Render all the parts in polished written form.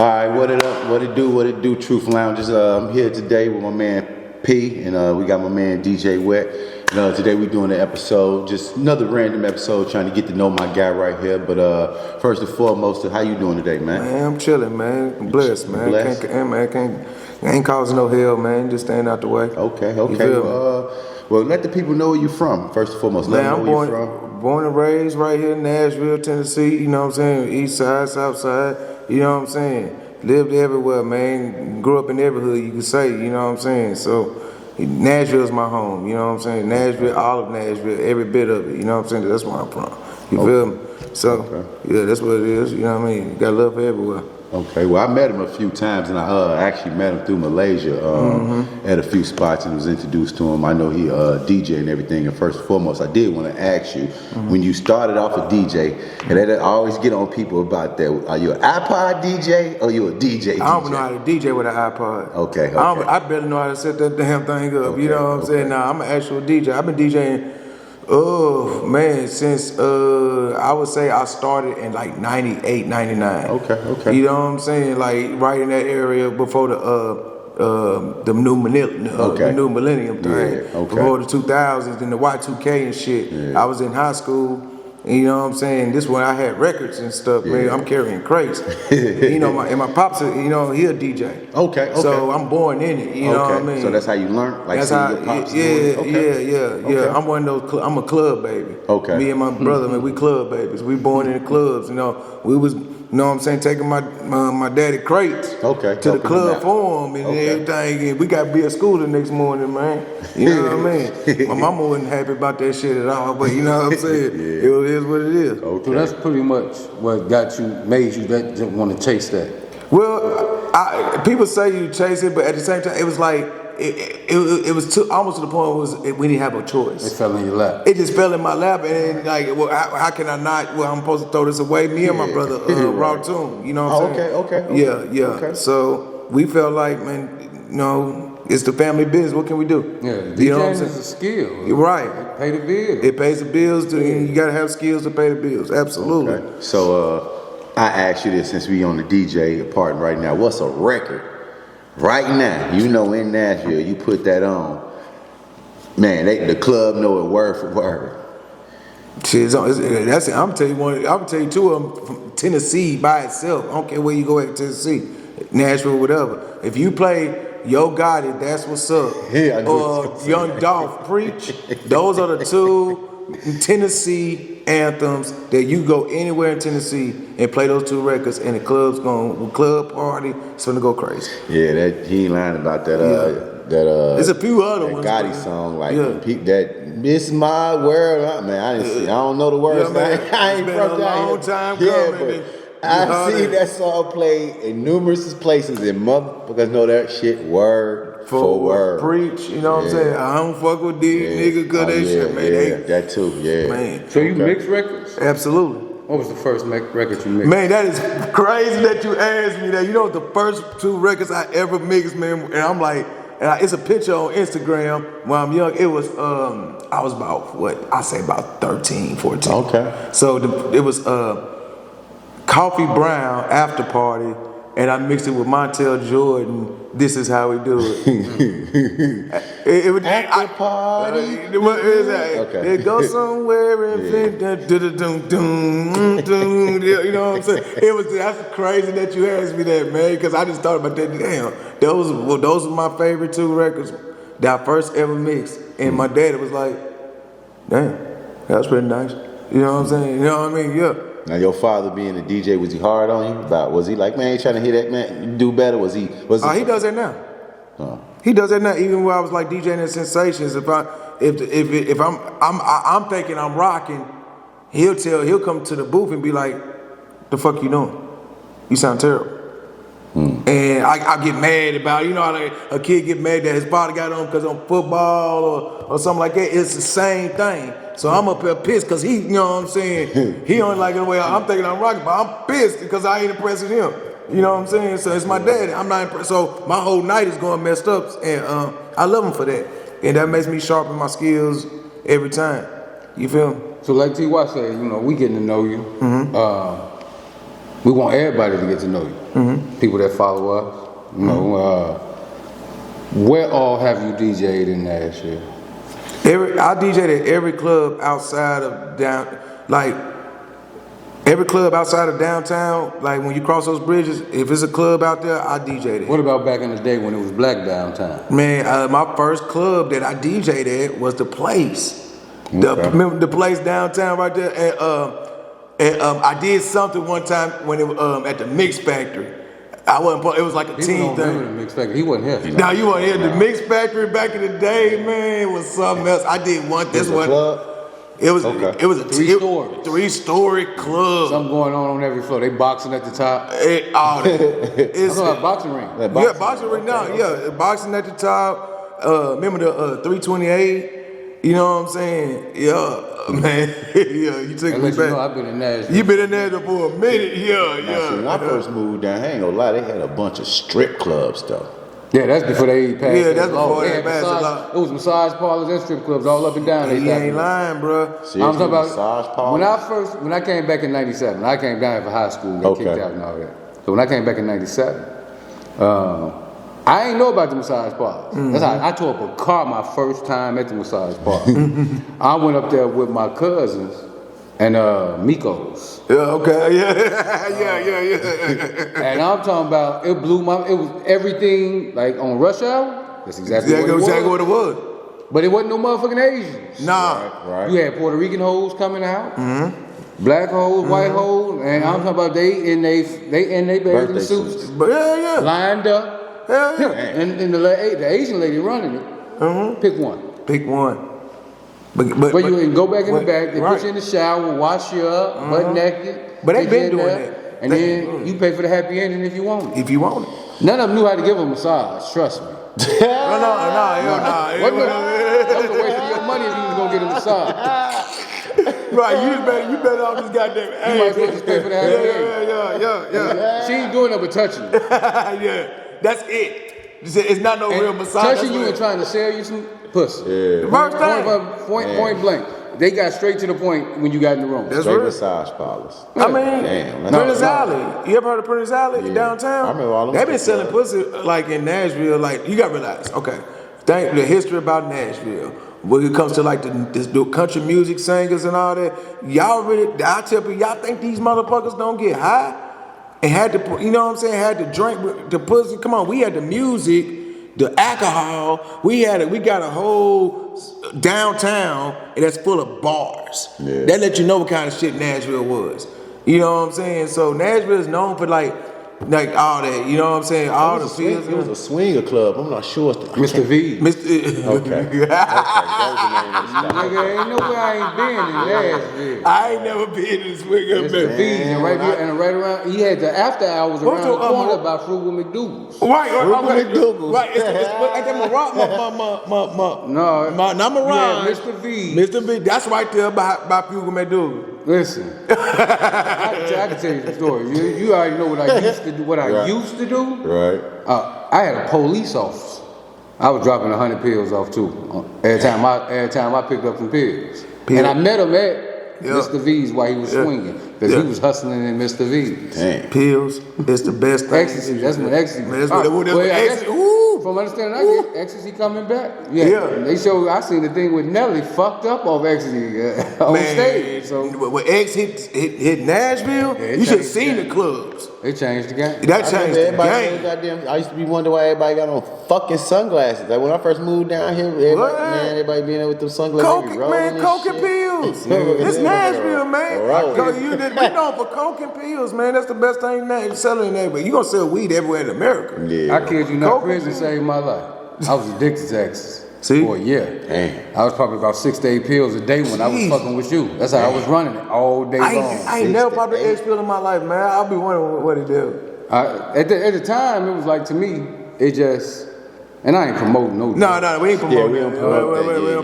All right, what it up? What it do? Truth Lounges. I'm here today with my man P, and we got my man DJ WETT. Today we're doing an episode, just another random episode, trying to get to know my guy right here. But first and foremost, how you doing today, man? Man, I'm chilling, man. I'm blessed, man. Blessed? Ain't causing no hell, man. Just staying out the way. Okay. Well, let the people know where you from. First and foremost, let them know where you from. Born and raised right here in Nashville, Tennessee. You know what I'm saying? East side, south side. You know what I'm saying? Lived everywhere, man. Grew up in every hood, you could say. You know what I'm saying? So Nashville's my home. You know what I'm saying? Nashville, all of Nashville, every bit of it. You know what I'm saying? That's where I'm from. You feel me? So yeah, that's what it is. You know what I mean? You got love for everywhere. Okay, well, I met him a few times, and I actually met him through Malaysia at a few spots and was introduced to him. I know he DJ and everything, and first and foremost, I did want to ask you, when you started off a DJ, and I always get on people about that, are you an iPod DJ or you a DJ? I don't know how to DJ with an iPod. Okay. I better know how to set that damn thing up, you know what I'm saying? Nah, I'm an actual DJ. I've been DJing, since I would say I started in like 98, 99. Okay. You know what I'm saying? Like right in that area before the new millennium thing. Yeah, Before the 2000s and the Y2K and shit. Yeah. I was in high school. You know what I'm saying? This when I had records and stuff, man. I'm carrying crates. You know, my pops, you know, he a DJ. Okay. So I'm born in it. You know what I mean? So that's how you learn, like that's seeing your pops. Yeah. I'm one of those. I'm a club baby. Okay. Me and my brother, man, we club babies. We born in the clubs. You know, we was, you know what I'm saying, taking my daddy crates to the club for him and everything. And we got to be at school the next morning, man. You know what I mean? My mama wasn't happy about that shit at all, but you know what I'm saying? It is what it is. Okay. So that's pretty much what made you want to chase that. Well, people say you chase it, but at the same time, it was like it was almost to the point we didn't have a choice. It fell in your lap. It just fell in my lap, and then like, well, how can I not? Well, I'm supposed to throw this away. Me and my brother, Raw Tune. You know what I'm saying? Okay. Yeah. Okay. So we felt like, man, you know, it's the family business. What can we do? Yeah, DJing you know is a skill. You're right. It pay the bills. It pays the bills. You gotta have skills to pay the bills. Absolutely. Okay. So I asked you this since we on the DJ part right now. What's a record right now? You know, in Nashville, you put that on, man. The club know it word for word. Shit, that's it. I'm tell you two of them from Tennessee by itself. I don't care where you go at Tennessee, Nashville, whatever. If you play Yo Gotti, That's What's Up, or Young Dolph, Preach, those are the two Tennessee anthems that you go anywhere in Tennessee and play those two records, and the club party, it's gonna go crazy. Yeah, that he ain't lying about that. There's a few other that ones. Gotti song, like that. This is my world, man. I don't know the words. Man, I ain't it's been from a down long here. time coming. I've seen that song played in numerous places, and motherfuckers know that shit word for word. Preach, you know what I'm saying? I don't fuck with these niggas because they shit, man. That too, Man. So you mix records? Absolutely. What was the first record you mixed? Man, that is crazy that you asked me that. You know what the first two records I ever mixed, man, and I'm like, it's a picture on Instagram when I'm young. It was, I was about 13, 14. Okay. So it was Coffee Brown After Party, and I mixed it with Montel Jordan. This is how we do it. it would After party. It goes somewhere and you know what I'm saying? That's crazy that you asked me that, man, because I just thought about that. Damn, those are my favorite two records that I first ever mixed, and my daddy was like, "Damn, that's pretty nice." You know what I'm saying? You know what I mean? Yeah. Now your father being a DJ, was he hard on you? Was he like, man, you trying to hear that, man? You do better. Was he? He does that now. He does that now. Even when I was like DJing at Sensations, if I'm thinking I'm rocking, he'll come to the booth and be like, "The fuck you doing? You sound terrible." And I get mad about it. You know how a kid get mad that his father got on because on football or something like that. It's the same thing. So I'm up here pissed because he, you know what I'm saying, he don't like it the way I'm thinking I'm rocking, but I'm pissed because I ain't impressing him. You know what I'm saying? So it's my daddy. I'm not impressed. So my whole night is going messed up, and I love him for that. And that makes me sharpen my skills every time. You feel me? So like T.Y. said, you know, we getting to know you. We want everybody to get to know you. People that follow us. You know, where all have you DJ'd in Nashville? I DJ'd at every club outside of every club outside of downtown. Like when you cross those bridges, if it's a club out there, I DJ'd it. What about back in the day when it was black downtown? Man, my first club that I DJ'd at was the Place. Remember the Place downtown right there? And I did something one time when it was at the Mix Factory. I wasn't. It was like a team thing. The Mix Factory. He wasn't here. No, you weren't here. The Mix Factory back in the day, man, was something else. I did one. This one. It was. Okay. It was a three-story club. Something going on every floor. They boxing at the top. It's a boxing ring. Yeah, boxing ring now. Yeah, boxing at the top. Remember the 328? You know what I'm saying? Yeah, man. Yeah, you took me back. You know I've been in Nashville. You been in Nashville for a minute. Yeah. See, when I first moved down, I ain't gonna lie, they had a bunch of strip clubs though. Yeah, that's before they passed. Yeah, that's before they passed the law. It was massage parlors and strip clubs all up and down. You ain't lying, bro. I'm talking about massage parlors. When I came back in '97, I came down here for high school and got kicked out and all that. So when I came back in '97, I ain't know about the massage parlors. That's how I tore up a car my first time at the massage parlor. I went up there with my cousins and Miko's. Yeah, okay, yeah. And I'm talking about it was everything like on rush hour. That's exactly what it was. But it wasn't no motherfucking Asians. Nah. Right. You had Puerto Rican hoes coming out, black hoes, white hoes, and I'm talking about they in they bathing suits, lined up. Hell yeah. And the Asian lady running it. Pick one. But you can go back in the back. They put you in the shower, wash you up, butt naked. But they been doing that. And then you pay for the happy ending if you want it. None of them knew how to give a massage. Trust me. No. That was a waste of your money if you was gonna get a massage. Right, you better off this goddamn. You might as well just pay for the happy ending. Yeah. She ain't doing nothing but touching you. Yeah, that's it. It's not no real massage. Touching you and trying to sell you some pussy. Yeah. First thing. Point blank. They got straight to the point when you got in the room. That's straight massage parlors. I mean, Prentice Alley. You ever heard of Prentice Alley downtown? I remember all them. They've been selling pussy like in Nashville. Like you gotta realize, okay, the history about Nashville. When it comes to like the country music singers and all that, I tell people, y'all think these motherfuckers don't get high and had to, you know what I'm saying, had to drink the pussy. Come on, we had the music. The alcohol, we got a whole downtown that's full of bars. Yeah. That let you know what kind of shit Nashville was. You know what I'm saying? So Nashville is known for like all that. You know what I'm saying? All the fields. It was a swinger club. I'm not sure. Mr. V. Okay. That was the name of the spot. Nigga, ain't nowhere I ain't been in Nashville. I ain't never been in swinger. Mr. V's and right around. He had the after hours around the corner by Frugal McDougal's. Right. McDougal's. Right. It's that Mirage. No, not Mirage. Yeah, Mr. V. Mr. V. That's right there by Frugal McDougal. Listen, I can tell you the story. You already know what I used to do. Used to do. Right. I had a police officer. I was dropping 100 pills off too. Every time I picked up some pills. And I met him at Mr. V's while he was swinging, because he was hustling in Mr. V's. Dang. Pills is the best thing. Ecstasy. That's what ecstasy. From understanding, I get ecstasy coming back. Yeah. They showed. I seen the thing with Nelly fucked up off ecstasy on stage. So when X hit Nashville, you should have seen the clubs. They changed the game. That changed the game. I used to be wondering why everybody got on fucking sunglasses. Like when I first moved down here, everybody being there with them sunglasses. Coke and pills. It's Nashville, man. We known for coke and pills, man. That's the best thing selling in there. But you gonna sell weed everywhere in America. Yeah. I kid you not, prison saved my life. I was addicted to ecstasy. See? For a year. Damn. I was probably about 6 to 8 pills a day when I was fucking with you. That's how I was running it all day long. I ain't never popped an X pill in my life, man. I'll be wondering what it do. At the time, it was like, to me, it just, and I ain't promoting no. No, we ain't promoting. We don't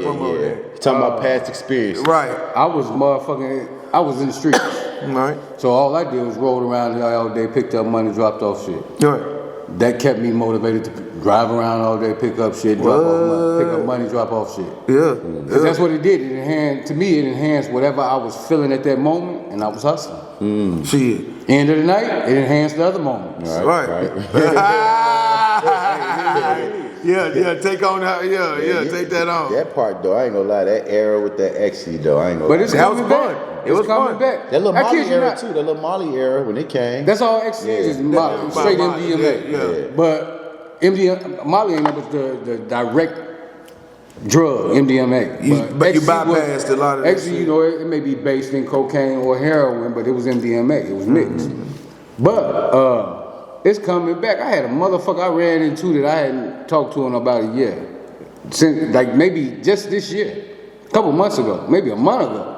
promote that. Talking about past experience. Right. I was in the streets. Right. So all I did was roll around here all day, picked up money, dropped off shit. Right. that kept me motivated to drive around all day, pick up shit, drop off money, pick up money, drop off shit. Yeah. Because that's what it did. It enhanced whatever I was feeling at that moment, and I was hustling. Shit. End of the night, it enhanced the other moments. Right. Yeah, take on that. Yeah, take that on. That part though, I ain't gonna lie. That era with that XE though, I ain't gonna. But it's that was coming fun. back. It was coming fun. back. That little Molly era not. too. That little Molly era when it came. That's all XE is straight MDMA. Yeah. But Molly ain't but the direct drug, MDMA. But you XE bypassed a lot of that XE, shit. you know, it may be based in cocaine or heroin, but it was MDMA. It was mixed. But it's coming back. I had a motherfucker I ran into that I hadn't talked to in about a year. Since, like maybe just this year. A couple months ago. Maybe a month ago.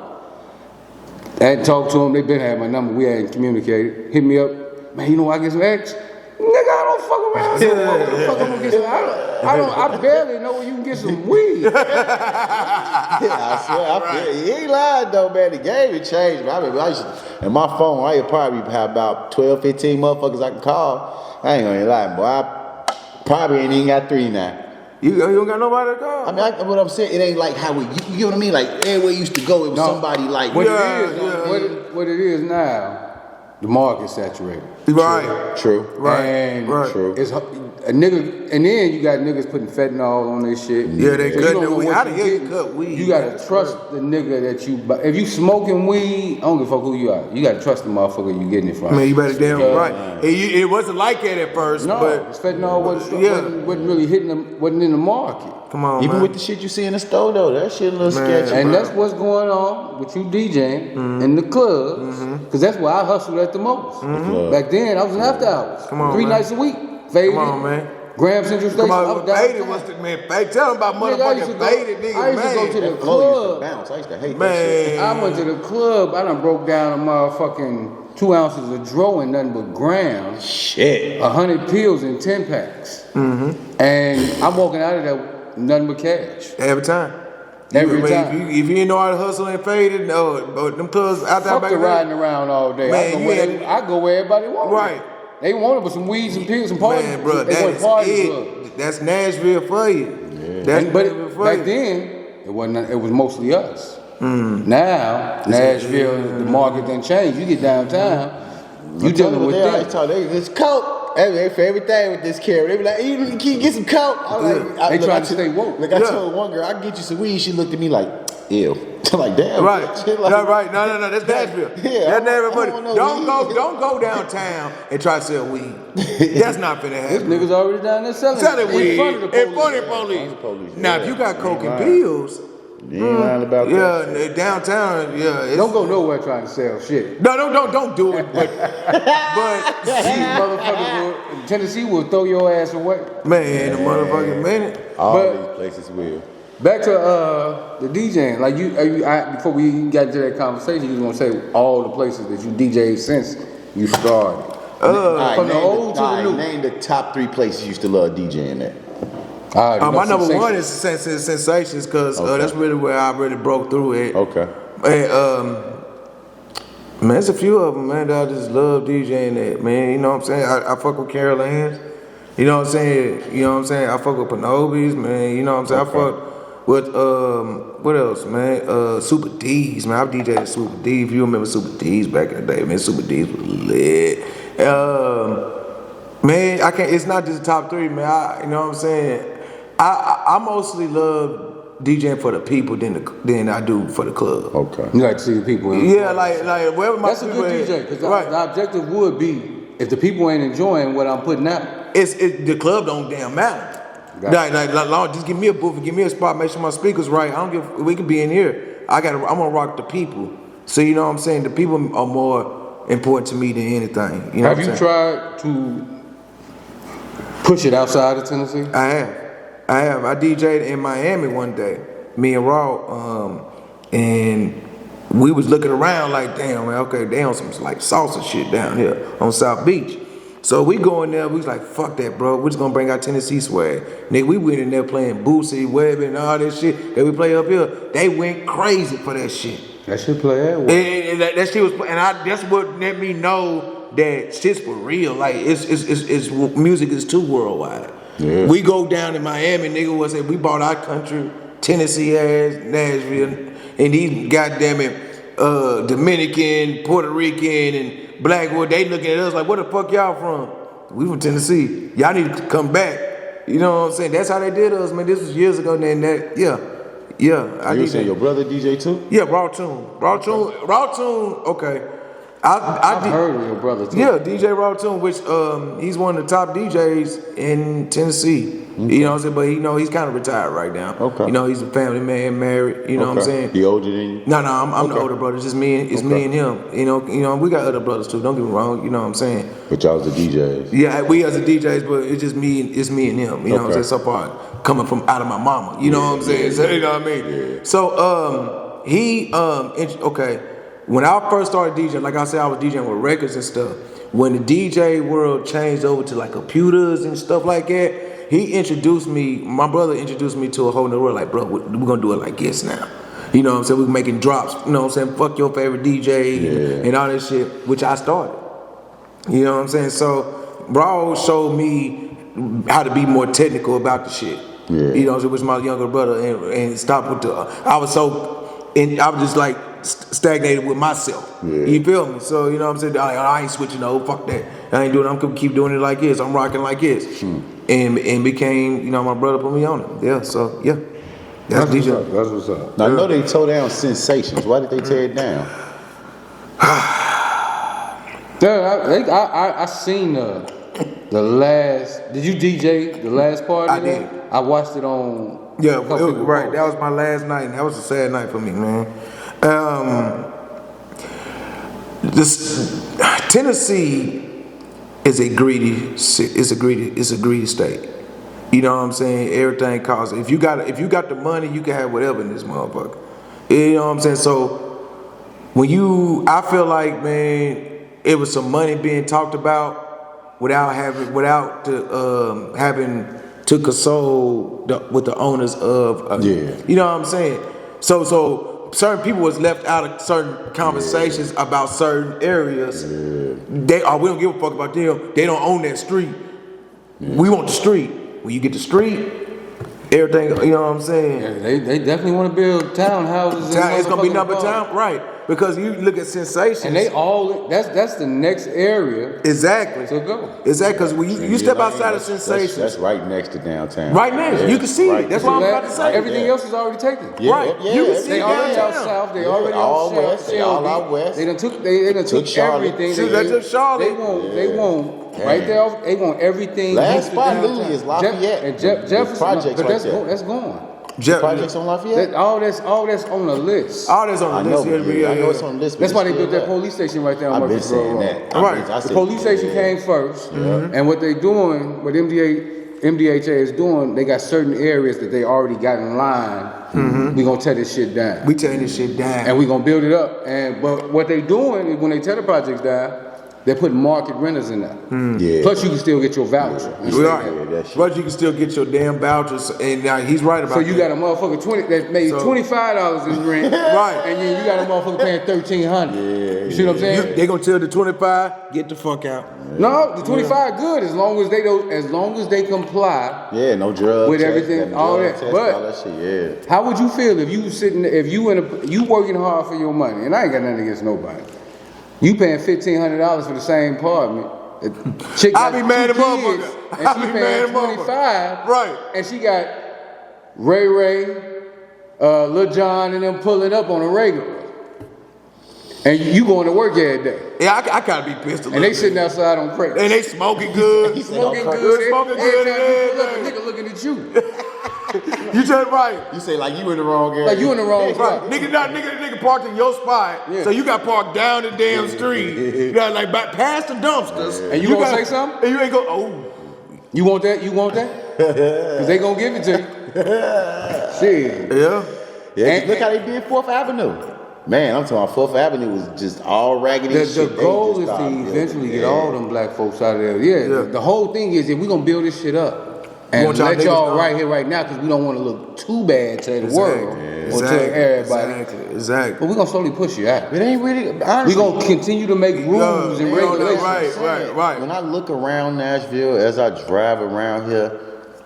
I hadn't talked to him. They been had my number. We hadn't communicated. Hit me up. Man, you know I get some X? Nigga, I don't fuck around. I barely know where you can get some weed. Yeah, I swear, he ain't lying though, man. The game it changed. Man. And my phone, I probably have about 12, 15 motherfuckers I can call. I ain't gonna lie, boy. I probably ain't even got 3 now. You don't got nobody to call? I mean, what I'm saying, it ain't like how you know what I mean? Like, everywhere you used to go, it was somebody like... What it is now, the market's saturated. Right. True. True. It's a nigga, and then you got niggas putting fentanyl on their shit. Yeah, they so cut the weed. How the hell you cut weed? You gotta trust the nigga that you buy. If you smoking weed, I don't give a fuck who you are. You gotta trust the motherfucker you getting it from. Man, you better damn right. It wasn't like that at first, but fentanyl wasn't really hitting them, wasn't in the market. Come on, Even man. with the shit you see in the store though, that shit a little sketchy. And that's what's going on with you DJing in the clubs, because that's where I hustled at the most. Back then, I was in after hours. Come on, 3 man. nights a week. Faded. Come on, man. Graham Central Station. Come on, up, down, faded down. was the man. Tell them about motherfucking faded nigga, I used to go to the That flow used to club. bounce. I used to hate Man. that shit. I went to the club. I done broke down a motherfucking 2 ounces of dro and nothing but grams. Shit. 100 pills in 10 packs. And I'm walking out of there with nothing but cash. Every time. Every time. If you didn't know how to hustle and faded, no, them clubs out there Fuck back the then. riding around all day. Man, I go where everybody wants. Right. They wanted with some weeds and pills and parties. Man, bro, They that want is party it. clubs. That's Nashville for you. That's But Nashville for back you. then, it wasn't. It was mostly us. Now, Nashville, the market done changed. You get downtown, you dealing with them. It's coke. Hey, for everything with this carrot. They be like, you can get some coke. I'm like, They trying to stay woke. Like I told one girl, I can get you some weed. She looked at me like, ew. I'm like, damn. Right. Shit, like, Right. No. That's Nashville. Yeah, That's Nashville. I Buddy. don't know Don't go downtown and try to sell weed. That's not finna This happen. niggas already down there selling Selling weed in front of the police. in front of the police. police, Now, yeah. if you got coke and lying. pills, You ain't lying about that. yeah, downtown, yeah. It's, Don't go nowhere trying to sell shit. No, don't do it. But These motherfuckers in Tennessee will throw your ass away. man, the motherfucking minute. All But- these places will. Back to the DJing. Like before we even got into that conversation, you was gonna say all the places that you DJed since you started. From the old to the new. Name the top 3 places you used to love DJing at. My number one is Sensations, because that's really where I really broke through it. Okay. And, man, there's a few of them, man, that I just love DJing at, man. You know what I'm saying? I fuck with Carol Ann's. You know what I'm saying? I fuck with Panobis, man. You know what I'm saying? Okay. I fuck with, what else, man? Super D's, man. I've DJed at Super D. If you remember Super D's back in the day, man, Super D's was lit. Man, it's not just the top 3, man. You know what I'm saying? I mostly love DJing for the people than I do for the club. Okay. You like to see the people. Yeah, like wherever my That's a people good at. DJ because Right. the objective would be if the people ain't enjoying what I'm putting out. It's the club don't damn matter. Gotcha. Like, just give me a booth and give me a spot, make sure my speaker's right. I don't give. We can be in here. I'm gonna rock the people. So you know what I'm saying? The people are more important to me than anything. You know Have what I'm you saying? tried to push it outside of Tennessee? I have. I DJ'd in Miami one day, me and Raw, and we was looking around like, damn, man, okay, they on some like salsa shit down here on South Beach. So we go in there, we was like, fuck that, bro. We're just gonna bring out Tennessee swag. Nigga, we went in there playing Boosie, Webb, and all this shit that we play up here. They went crazy for that shit. That should play that way. And that shit was, and that's what let me know that shit's for real. Like it's music is too worldwide. Yeah. We go down in Miami, nigga was say we bought our country, Tennessee ass, Nashville, and these goddamn it, Dominican, Puerto Rican, and Blackwood, they looking at us like, where the fuck y'all from? We from Tennessee. Y'all need to come back. You know what I'm saying? That's how they did us, man. This was years ago. Then that, yeah. You saying your brother DJ too? Yeah, Raw Tune. Okay. I've heard of your brother too. Yeah, DJ Raw Tune, which he's one of the top DJs in Tennessee. Okay. You know what I'm saying? But he's kind of retired right now. Okay. You know, he's a family man, married. You know what I'm saying? He older than you? No, I'm the older brother. It's just me and me and him. You know, we got other brothers too. Don't get me wrong. You know what I'm saying? But y'all was the DJs. Yeah, we as the DJs, but it's just me. It's me and him. You know what I'm saying? So far coming from out of my mama. You know what I'm saying? So, you know what I mean? Yeah. So okay. When I first started DJing, like I said, I was DJing with records and stuff. When the DJ world changed over to like computers and stuff like that, my brother introduced me to a whole new world. Like, bro, we're gonna do it like this now. You know what I'm saying? We're making drops. You know what I'm saying? Fuck your favorite DJ and all that shit, which I started. You know what I'm saying? So, bro showed me how to be more technical about the shit. Yeah. You know what I'm saying? Which my younger brother and stop with I was just like stagnated with myself. Yeah. You feel me? So, you know what I'm saying? I ain't switching no, fuck that. I ain't doing it. I'm gonna keep doing it like this. I'm rocking like this. And became, my brother put me on it. Yeah, so yeah. That's DJ. That's what's up. Now, I know they tore down Sensations. Why did they tear it down? I seen the last. Did you DJ the last part? I did. I watched it on. Yeah, right. That was my last night, and that was a sad night for me, man. Tennessee is a greedy state. You know what I'm saying? Everything costs. If you got the money, you can have whatever in this motherfucker. You know what I'm saying? So I feel like, man, it was some money being talked about without having to console with the owners of. You know what I'm saying? So certain people was left out of certain conversations about certain areas. We don't give a fuck about them. They don't own that street. We want the street. When you get the street, everything, you know what I'm saying? Yeah, they definitely want to build townhouses. It's gonna be number town, right? Because you look at Sensations, and that's the next area exactly to go. Exactly, because when you step outside of Sensations, that's right next to downtown. Right next, you can see it. That's what I'm about to say. Everything else is already taken. Right, you can see they already out south. They already all out west. They all out west. They done took everything. They took Charlotte. They want. Right there, they want everything. Last spot really is Lafayette. And Jefferson, projects but right there. that's gone. Projects on Lafayette? All that's on the list. All that's on the list. I know it's on the list. That's why they built that police station right there on I've been Murphy Road. saying that. Right. The police station came first, and what they doing, what MDHA is doing, they got certain areas that they already got in line. We gonna tear this shit down. We tearing this shit down, and we gonna build it up. But what they doing is when they tear the projects down, they're putting market renters in there. Plus, you can still get your voucher. Plus, you can still get your damn vouchers. And he's right about that. So you got a motherfucker that made $25 in rent, right? And then you got a motherfucker paying $1,300. You see what I'm saying? They gonna tell the 25, get the fuck out. No, the 25 good as long as they comply. Yeah, no drugs with everything, all that. But all that shit, how would you feel if you working hard for your money? And I ain't got nothing against nobody. You paying $1,500 for the same apartment. Chick got I be mad at motherfucker. And she paying $25. Right. And she got Ray, Lil Jon, and them pulling up on a regular. And you going to work every day. Yeah, I gotta be pissed a little. And they sitting outside on crates. And they smoking good. Smoking good. Every time you pull up, a nigga looking at you. You just right. You say like you in the wrong area. Like you in the wrong spot. Nigga parked in your spot. Yeah. So you got parked down the damn street. You got like back past the dumpsters. Yeah. And you gonna say something? And you ain't go, oh. You want that? You want that? Cause they gonna give it to you. Shit. Yeah. And look how they did 4th Avenue. Man, I'm talking about 4th Avenue was just all raggedy shit. The goal is to eventually get all them black folks out of there. Yeah. The whole thing is that we're gonna build this shit up. And let y'all right here, right now, because we don't want to look too bad to the world. or to everybody. Exactly. But we're gonna slowly push you out. It ain't really. Honestly, We're gonna continue to make rules and regulations. Right. When I look around Nashville as I drive around here,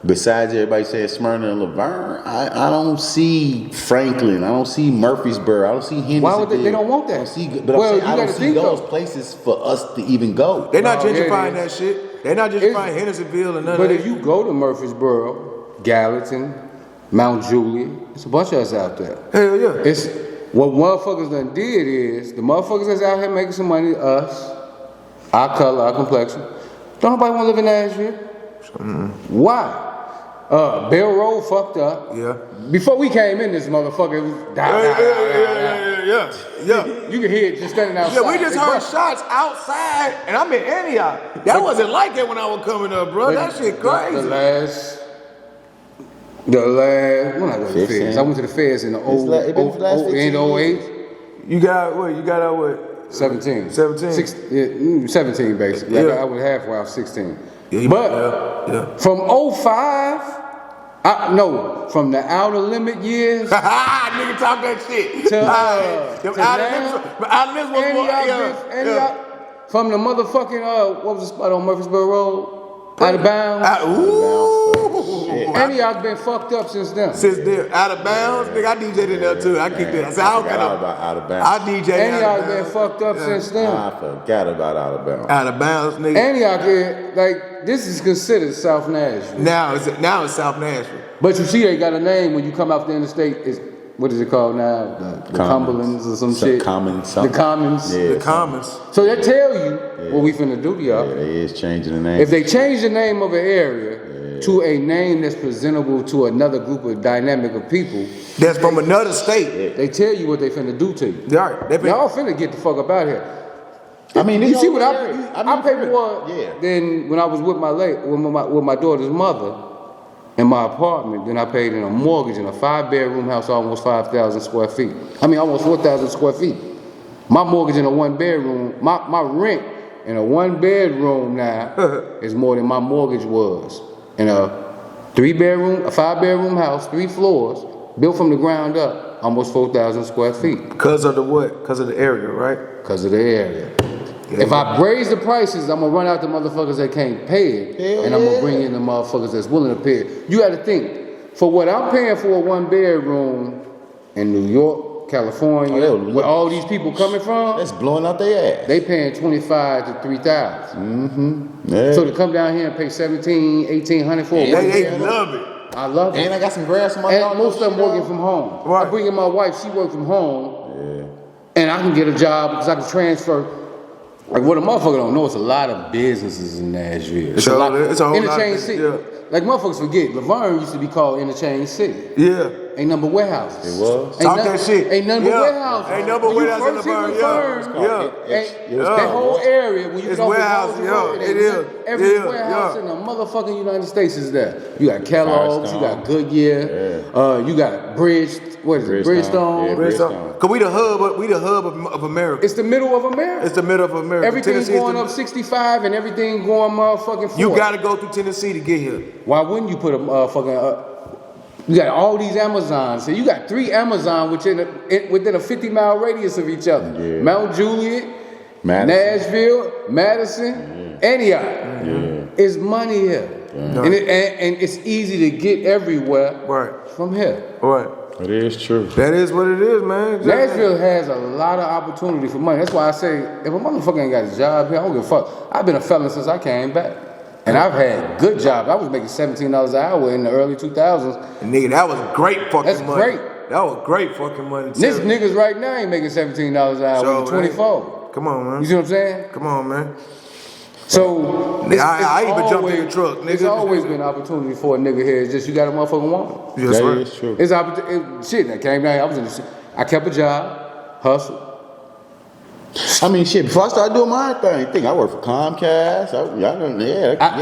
besides everybody saying Smyrna and Laverne, I don't see Franklin. I don't see Murfreesboro. I don't see Hendersonville. Why would they don't want that? I don't see, but I'm saying, I don't see those places for us to even go. They're not gentrifying that shit. They're not gentrifying Hendersonville and none of that. But if you go to Murfreesboro, Gallatin, Mount Juliet, there's a bunch of us out there. Hell yeah. It's what motherfuckers done did is the motherfuckers that's out here making some money, us, our color, our complexion. Don't nobody want to live in Nashville. Why? Bell Road fucked up. Yeah. Before we came in, this motherfucker was Yeah. You can hear it just standing outside. Yeah, we just heard shots outside, and I'm in Antioch. That wasn't like that when I was coming up, bro. That shit crazy. The last, when I went to the feds, I went to the feds in the end of 08. You got what? You got out what? 17. 17? 17 basically. Yeah. I was halfway, I was 16. Yeah, But from 05, from the outer limit years. Nigga talk that shit. To outer limits was Antioch, from the motherfucking, what was the spot on Murfreesboro Road? Out of bounds. Antioch been fucked up since then. Out of bounds, nigga, I DJ'd in there too. I kicked it. I said, I don't forgot about Out of Bounds. I DJ'd Antioch been fucked up since then. I forgot about Out of Bounds. Out of bounds, nigga. Antioch, this is considered South Nashville. Now it's South Nashville. But you see, they got a name when you come out the interstate. What is it called now? The Cumberlands or some shit. Commons. The Commons. Yeah, the Commons. So they tell you what we finna do to y'all. Yeah, they is changing the name. If they change the name of an area to a name that's presentable to another group of dynamic of people, that's from another state. they tell you what they finna do to you. Right. Y'all finna get the fuck up out here. I mean, you see what I paid for? Yeah. Then when I was with my daughter's mother in my apartment, then I paid in a mortgage in a 5-bedroom house, almost 5,000 square feet. I mean, almost 4,000 square feet. My mortgage in a 1-bedroom, my rent in a 1-bedroom now is more than my mortgage was in a 5-bedroom house, 3 floors, built from the ground up, almost 4,000 square feet. Because of the what? Because of the area, right? Because of the area. If I raise the prices, I'm gonna run out the motherfuckers that can't pay it, and I'm gonna bring in the motherfuckers that's willing to pay it. You gotta think, for what I'm paying for a 1-bedroom in New York, California, where all these people coming from, that's blowing out their ass. they paying $25,000 to $3,000. Yeah. So to come down here and pay $1,700, $1,800 for a They love it. I love it. And I got some grass on my And most of them working from home. Right. I bring in my wife, she works from home, and I can get a job because I can transfer. Like what a motherfucker don't know, it's a lot of businesses in Nashville. It's a lot. It's a whole Interchange lot City. Yeah. Like motherfuckers forget, Laverne used to be called Interchange City. Yeah. Ain't number warehouses. It was. Talk that shit. Ain't number warehouses. Ain't number warehouses in Laverne. That whole area when you It's get off warehouse, it is. Every warehouse in the motherfucking United States is there. You got Kellogg's, you got Goodyear, you got Bridgestone. Bridgestone. Cause we the hub of America. It's the middle of America. It's the middle of America. Everything's going up 65 and everything going motherfucking 40. You gotta go through Tennessee to get here. Why wouldn't you put a motherfucking you got all these Amazons. So you got 3 Amazon within a 50-mile radius of each other. Yeah. Mount Juliet, Nashville, Madison, Antioch. It's money here. And it's easy to get everywhere from here. Right. It is true. That is what it is, man. Nashville has a lot of opportunity for money. That's why I say, if a motherfucker ain't got a job here, I don't give a fuck. I've been a felon since I came back. And I've had good jobs. I was making $17 an hour in the early 2000s. Nigga, that was great fucking That's money. Great. That was great fucking money. This niggas right now ain't making $17 an hour with 24. Come on, man. You see what I'm saying? Come on, man. So I even jumped in the truck, nigga. There's always been opportunity for a nigga here. It's just you got a motherfucking woman. Yes, that right. is true. It's shit that came down. I kept a job, hustled. I mean, shit. Before I started doing my thing, I worked for Comcast.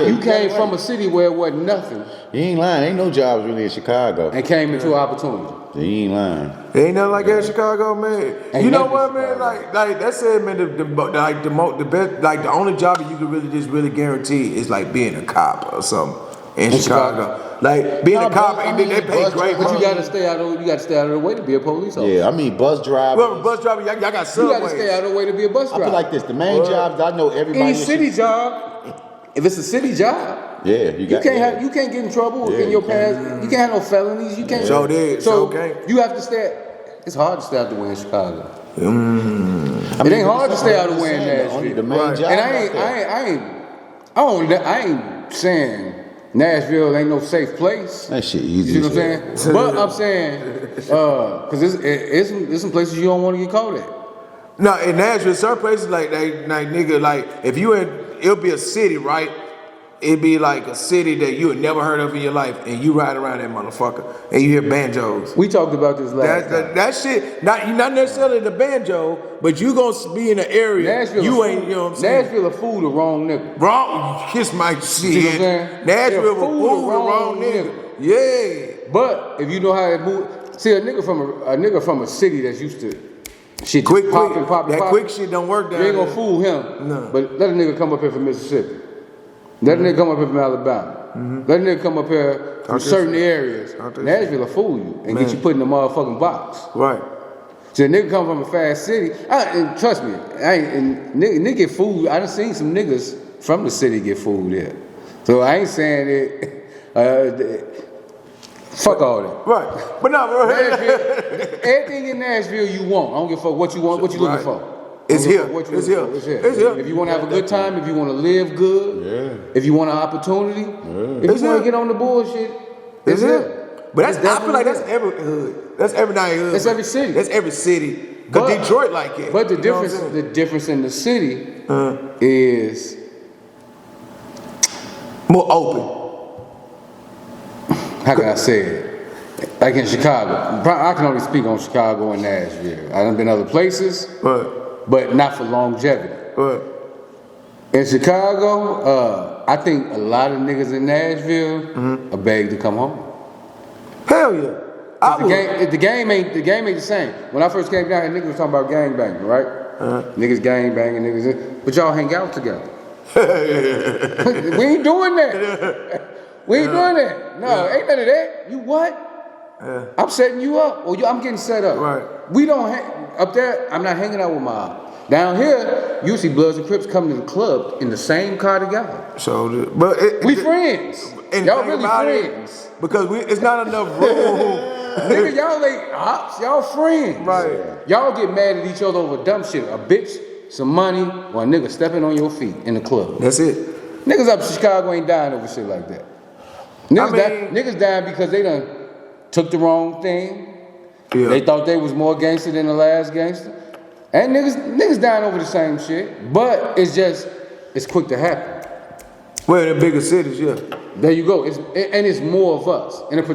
You came from a city where it wasn't nothing. You ain't lying. Ain't no jobs really in Chicago. And came into an opportunity. You ain't lying. Ain't nothing like that in Chicago, man. You know what, man? Like that said, man. The best, like the only job that you can really guarantee is like being a cop or something. in Chicago. Like being a cop, they pay great. But you gotta stay out of the way to be a police officer. Yeah, I mean bus driver. Well, bus driver, y'all got subways. You gotta stay out of the way to be a bus driver. I feel like this. The main jobs I know everybody. Any city job, if it's a city job, you can't get in trouble in your past. You can't have no felonies. You can't. You have to stay. It's hard to stay out the way in Chicago. It ain't hard to stay out of the way in Nashville. The main job. And I ain't saying Nashville ain't no safe place. That shit easy. You know what I'm saying? But I'm saying, because it's some places you don't want to get caught at. No, in Nashville, certain places like nigga, like if you it'll be a city, right? It'd be like a city that you had never heard of in your life, and you ride around that motherfucker, and you hear banjos. We talked about this last time. That shit, not necessarily the banjo, but you gonna be in an area Nashville you ain't, you know what I'm saying? Nashville a fool the wrong nigga. Wrong, kiss my shit. You know what I'm saying? Nashville a fool the wrong nigga. Yeah. But if you know how to move, see a nigga from a city that's used to shit quick, popping. That quick shit don't work down there. You ain't there. gonna fool him. No. But let a nigga come up here from Mississippi. Let a nigga come up here from Alabama. Let a nigga come up here from certain areas. Nashville will fool you and get you put in the motherfucking box. Right. So a nigga come from a fast city, and trust me, nigga get fooled. I done seen some niggas from the city get fooled there. So I ain't saying it. Fuck all that. Right. But no, bro. Nashville, everything in Nashville you want. I don't give a fuck what you want, what you looking for. It's here. It's here. If you want to have a good time, if you want to live good, if you want an opportunity, if you want to get on the bullshit, it's here. But I feel like that's every hood. That's every night hood. That's every city. That's every city. Because Detroit like it. But the difference in the city is more open. How can I say it? Like in Chicago. I can only speak on Chicago and Nashville. I done been other places. But not for longevity. In Chicago, I think a lot of niggas in Nashville are begged to come home. Hell yeah. The game ain't the same. When I first came down here, niggas was talking about gang banging, right? Niggas gang banging, niggas, but y'all hang out together. We ain't doing that. We ain't doing that. No, ain't none of that. You what? I'm setting you up, or I'm getting set up. Right. We don't up there. I'm not hanging out with my. Down here, you see Bloods and Crips come to the club in the same car together. So, we friends. And y'all really friends. Because it's not enough room. Nigga, y'all ain't ops. Y'all friends. Right. Y'all get mad at each other over dumb shit. A bitch, some money, or a nigga stepping on your feet in the club. That's it. Niggas up in Chicago ain't dying over shit like that. Niggas dying because they done took the wrong thing. Yeah. They thought they was more gangster than the last gangster. And niggas dying over the same shit. But it's quick to happen. Well, in the bigger cities, yeah. There you go. It's more of us. And this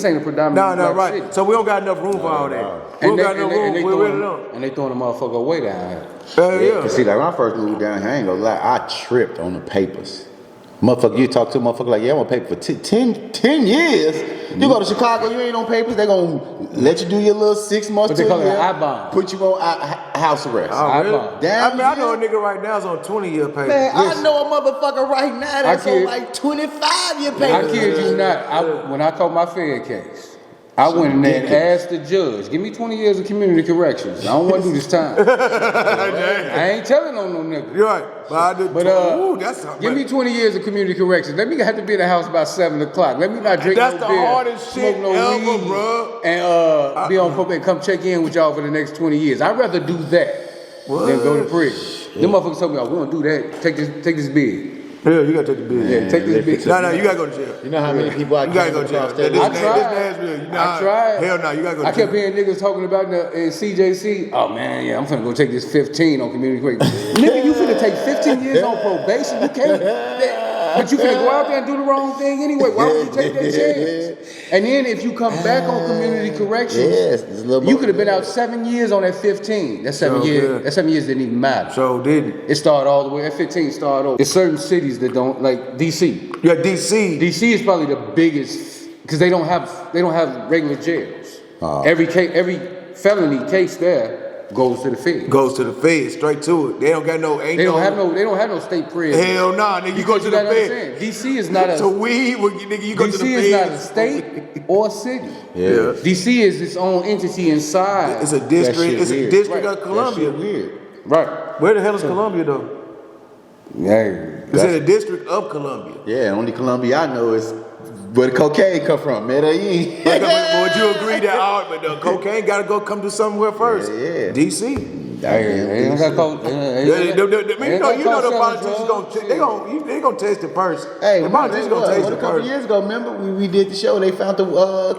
ain't a predominant No, right. City. So we don't got enough room for all that. We don't got enough room. And they throwing the motherfucker away down here. Yeah. See, like when I first moved down here, I ain't gonna lie, I tripped on the papers. Motherfucker, you talk to a motherfucker like, yeah, I want paper for 10 years. You go to Chicago, you ain't on papers, they gonna let you do your little 6 months but they call it an I-bond. Put you on house arrest. Oh, really? I know a nigga right now is on 20-year papers. Man, I know a motherfucker right now that's on like 25-year papers. I kid you not. When I caught my Fed case, I went in there and asked the judge, give me 20 years of community corrections. I don't want to do this time. I ain't telling on no nigga. You're right. But give me 20 years of community corrections. Let me have to be in the house by 7 o'clock. Let me not drink no beer. That's the hardest shit ever, weed, bro. And be on probation, come check in with y'all for the next 20 years. I'd rather do that than go to prison. Them motherfuckers told me, we don't do that. Take this bid. Yeah, you gotta take the bid. Yeah, take this bid. No, you gotta go to jail. You know how many people I gotta go to jail. I tried. Hell no, you gotta go to jail. I kept hearing niggas talking about in CJC. Oh man, yeah, I'm finna go take this 15 on community corrections. Nigga, you finna take 15 years on probation? You can't. But you finna go out there and do the wrong thing anyway. Why would you take that chance? And then if you come back on community corrections, you could have been out 7 years on that 15. That 7 years. That 7 years didn't even matter. So didn't. It started all the way. That 15 started over. There's certain cities that don't, like DC. Yeah, DC. DC is probably the biggest because they don't have regular jails. Every felony case there goes to the Fed. Goes to the Fed, straight to it. They don't got no. They don't have no state prison. Hell nah, nigga. You go to the Fed. DC is not a. So weed, nigga, you go to the Fed. DC is not a state or a city. Yeah. DC is its own entity inside. It's a district. It's a district of Columbia. That shit weird. Right. Where the hell is Columbia though? Yeah. It's in the district of Columbia. Yeah, only Columbia I know is where the cocaine come from, man. But would you agree that but the cocaine gotta come to somewhere first? Yeah. DC. They don't got coke. You know the politicians they gonna test it first. Hey, the politicians gonna taste it a couple first. years ago, remember we did the show? They found the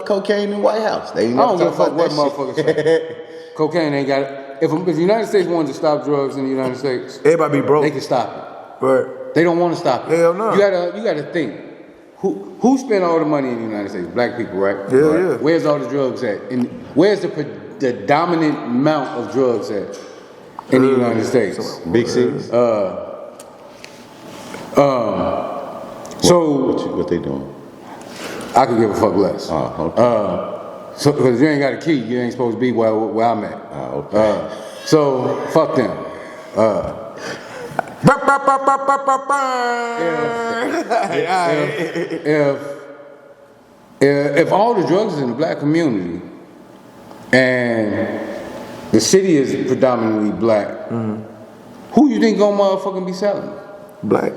cocaine in the White House. They I don't give a fuck what motherfuckers say. Cocaine ain't got it. If the United States wanted to stop drugs in the United States, everybody be broke. They can stop it. But they don't want to stop it. Hell no. You gotta think. Who spent all the money in the United States? Black people, right? Yeah. Where's all the drugs at? And where's the dominant amount of drugs at in the United States? Big cities. So what they doing? I could give a fuck less. Oh, okay. So because you ain't got a key, you ain't supposed to be where I'm at. Oh, okay. So fuck them. If all the drugs is in the black community and the city is predominantly black, who you think gonna motherfucking be selling? Black.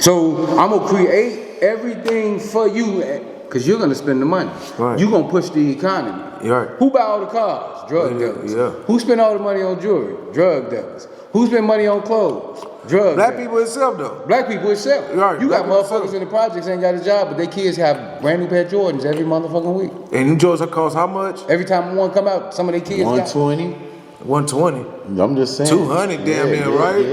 So I'm gonna create everything for you because you're gonna spend the money. Right. You're gonna push the economy. Right. Who buy all the cars? Drug dealers. Yeah. Who spend all the money on jewelry? Drug dealers. Who spend money on clothes? Drug Black dealers. people itself though. Black people itself. Right. You got Black motherfuckers in the projects ain't got a job, but their kids have brand new pair of Jordans every motherfucking week. And them Jordans cost how much? Every time one come out, some of their kids got 120. 120. I'm just saying. 200 damn near, right?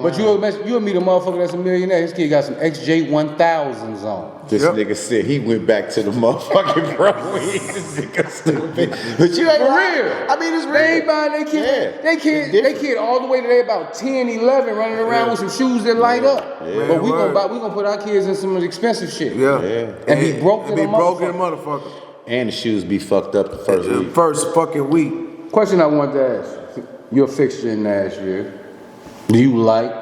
But you'll meet a motherfucker that's a millionaire. His kid got some XJ1000s on. This nigga said he went back to the motherfucking pro weed. This nigga stupid. But you ain't For right. real. I mean, it's real. They ain't buying their kid. Yeah. They kid all the way to they about 10, 11 running around with some shoes that light up. Yeah. But we gonna put our kids in some expensive shit. Yeah. And be broke in a motherfucker. And the shoes be fucked up the first week. First fucking week. Question I wanted to ask. You're a fixture in Nashville. Do you like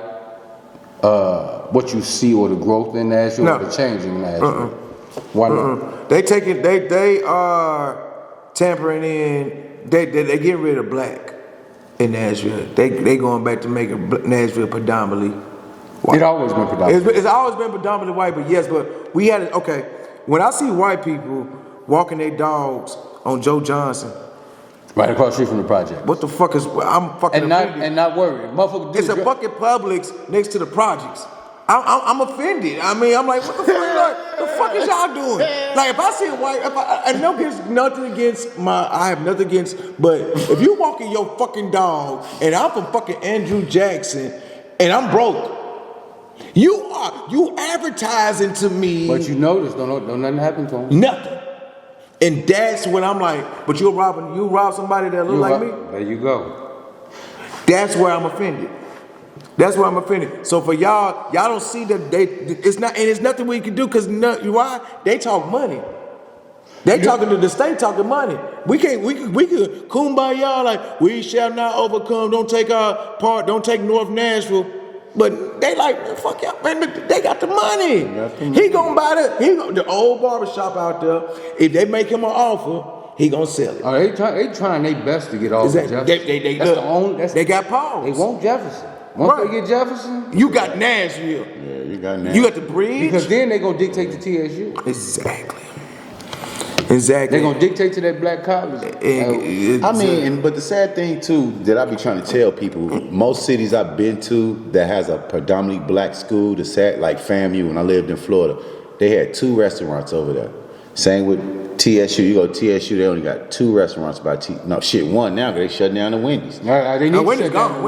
what you see or the growth in Nashville or the change in Nashville? Why not? They are tampering in. They getting rid of black in Nashville. They going back to making Nashville predominantly white. It's always been predominantly. It's always been predominantly white, but yes, but we had it. Okay, when I see white people walking their dogs on Joe Johnson, right across the street from the project. what the fuck is? I'm fucking offended. And not worried. Motherfucker, It's a fucking Publix next to the projects. I'm offended. I mean, I'm like, what the fuck? The fuck is y'all doing? Like, if I see a white, I have nothing against, but if you walking your fucking dog, and I'm from fucking Andrew Jackson, and I'm broke, you advertising to me. But you notice, don't nothing happen to him. Nothing. And that's when I'm like, but you rob somebody that look like me? There you go. That's where I'm offended. So for y'all don't see that it's nothing we can do because why? They talk money. They talking to the state talking money. We could kumbaya like we shall not overcome. Don't take our part. Don't take North Nashville. But they like, man, fuck y'all, man. They got the money. He gonna buy the old barbershop out there. If they make him an offer, he gonna sell it. Oh, they trying their best to get off of Jefferson. They got Paul. They want Jefferson. Once they get Jefferson, you got Nashville. Yeah, you got Nashville. You got the bridge. Because then they gonna dictate to TSU. Exactly. They gonna dictate to that black college. But the sad thing too that I be trying to tell people, most cities I've been to that has a predominantly black school, like FAMU, when I lived in Florida, they had 2 restaurants over there. Same with TSU. You go to TSU, they only got 2 restaurants by one now because they shut down the Wendy's. Wendy's gone.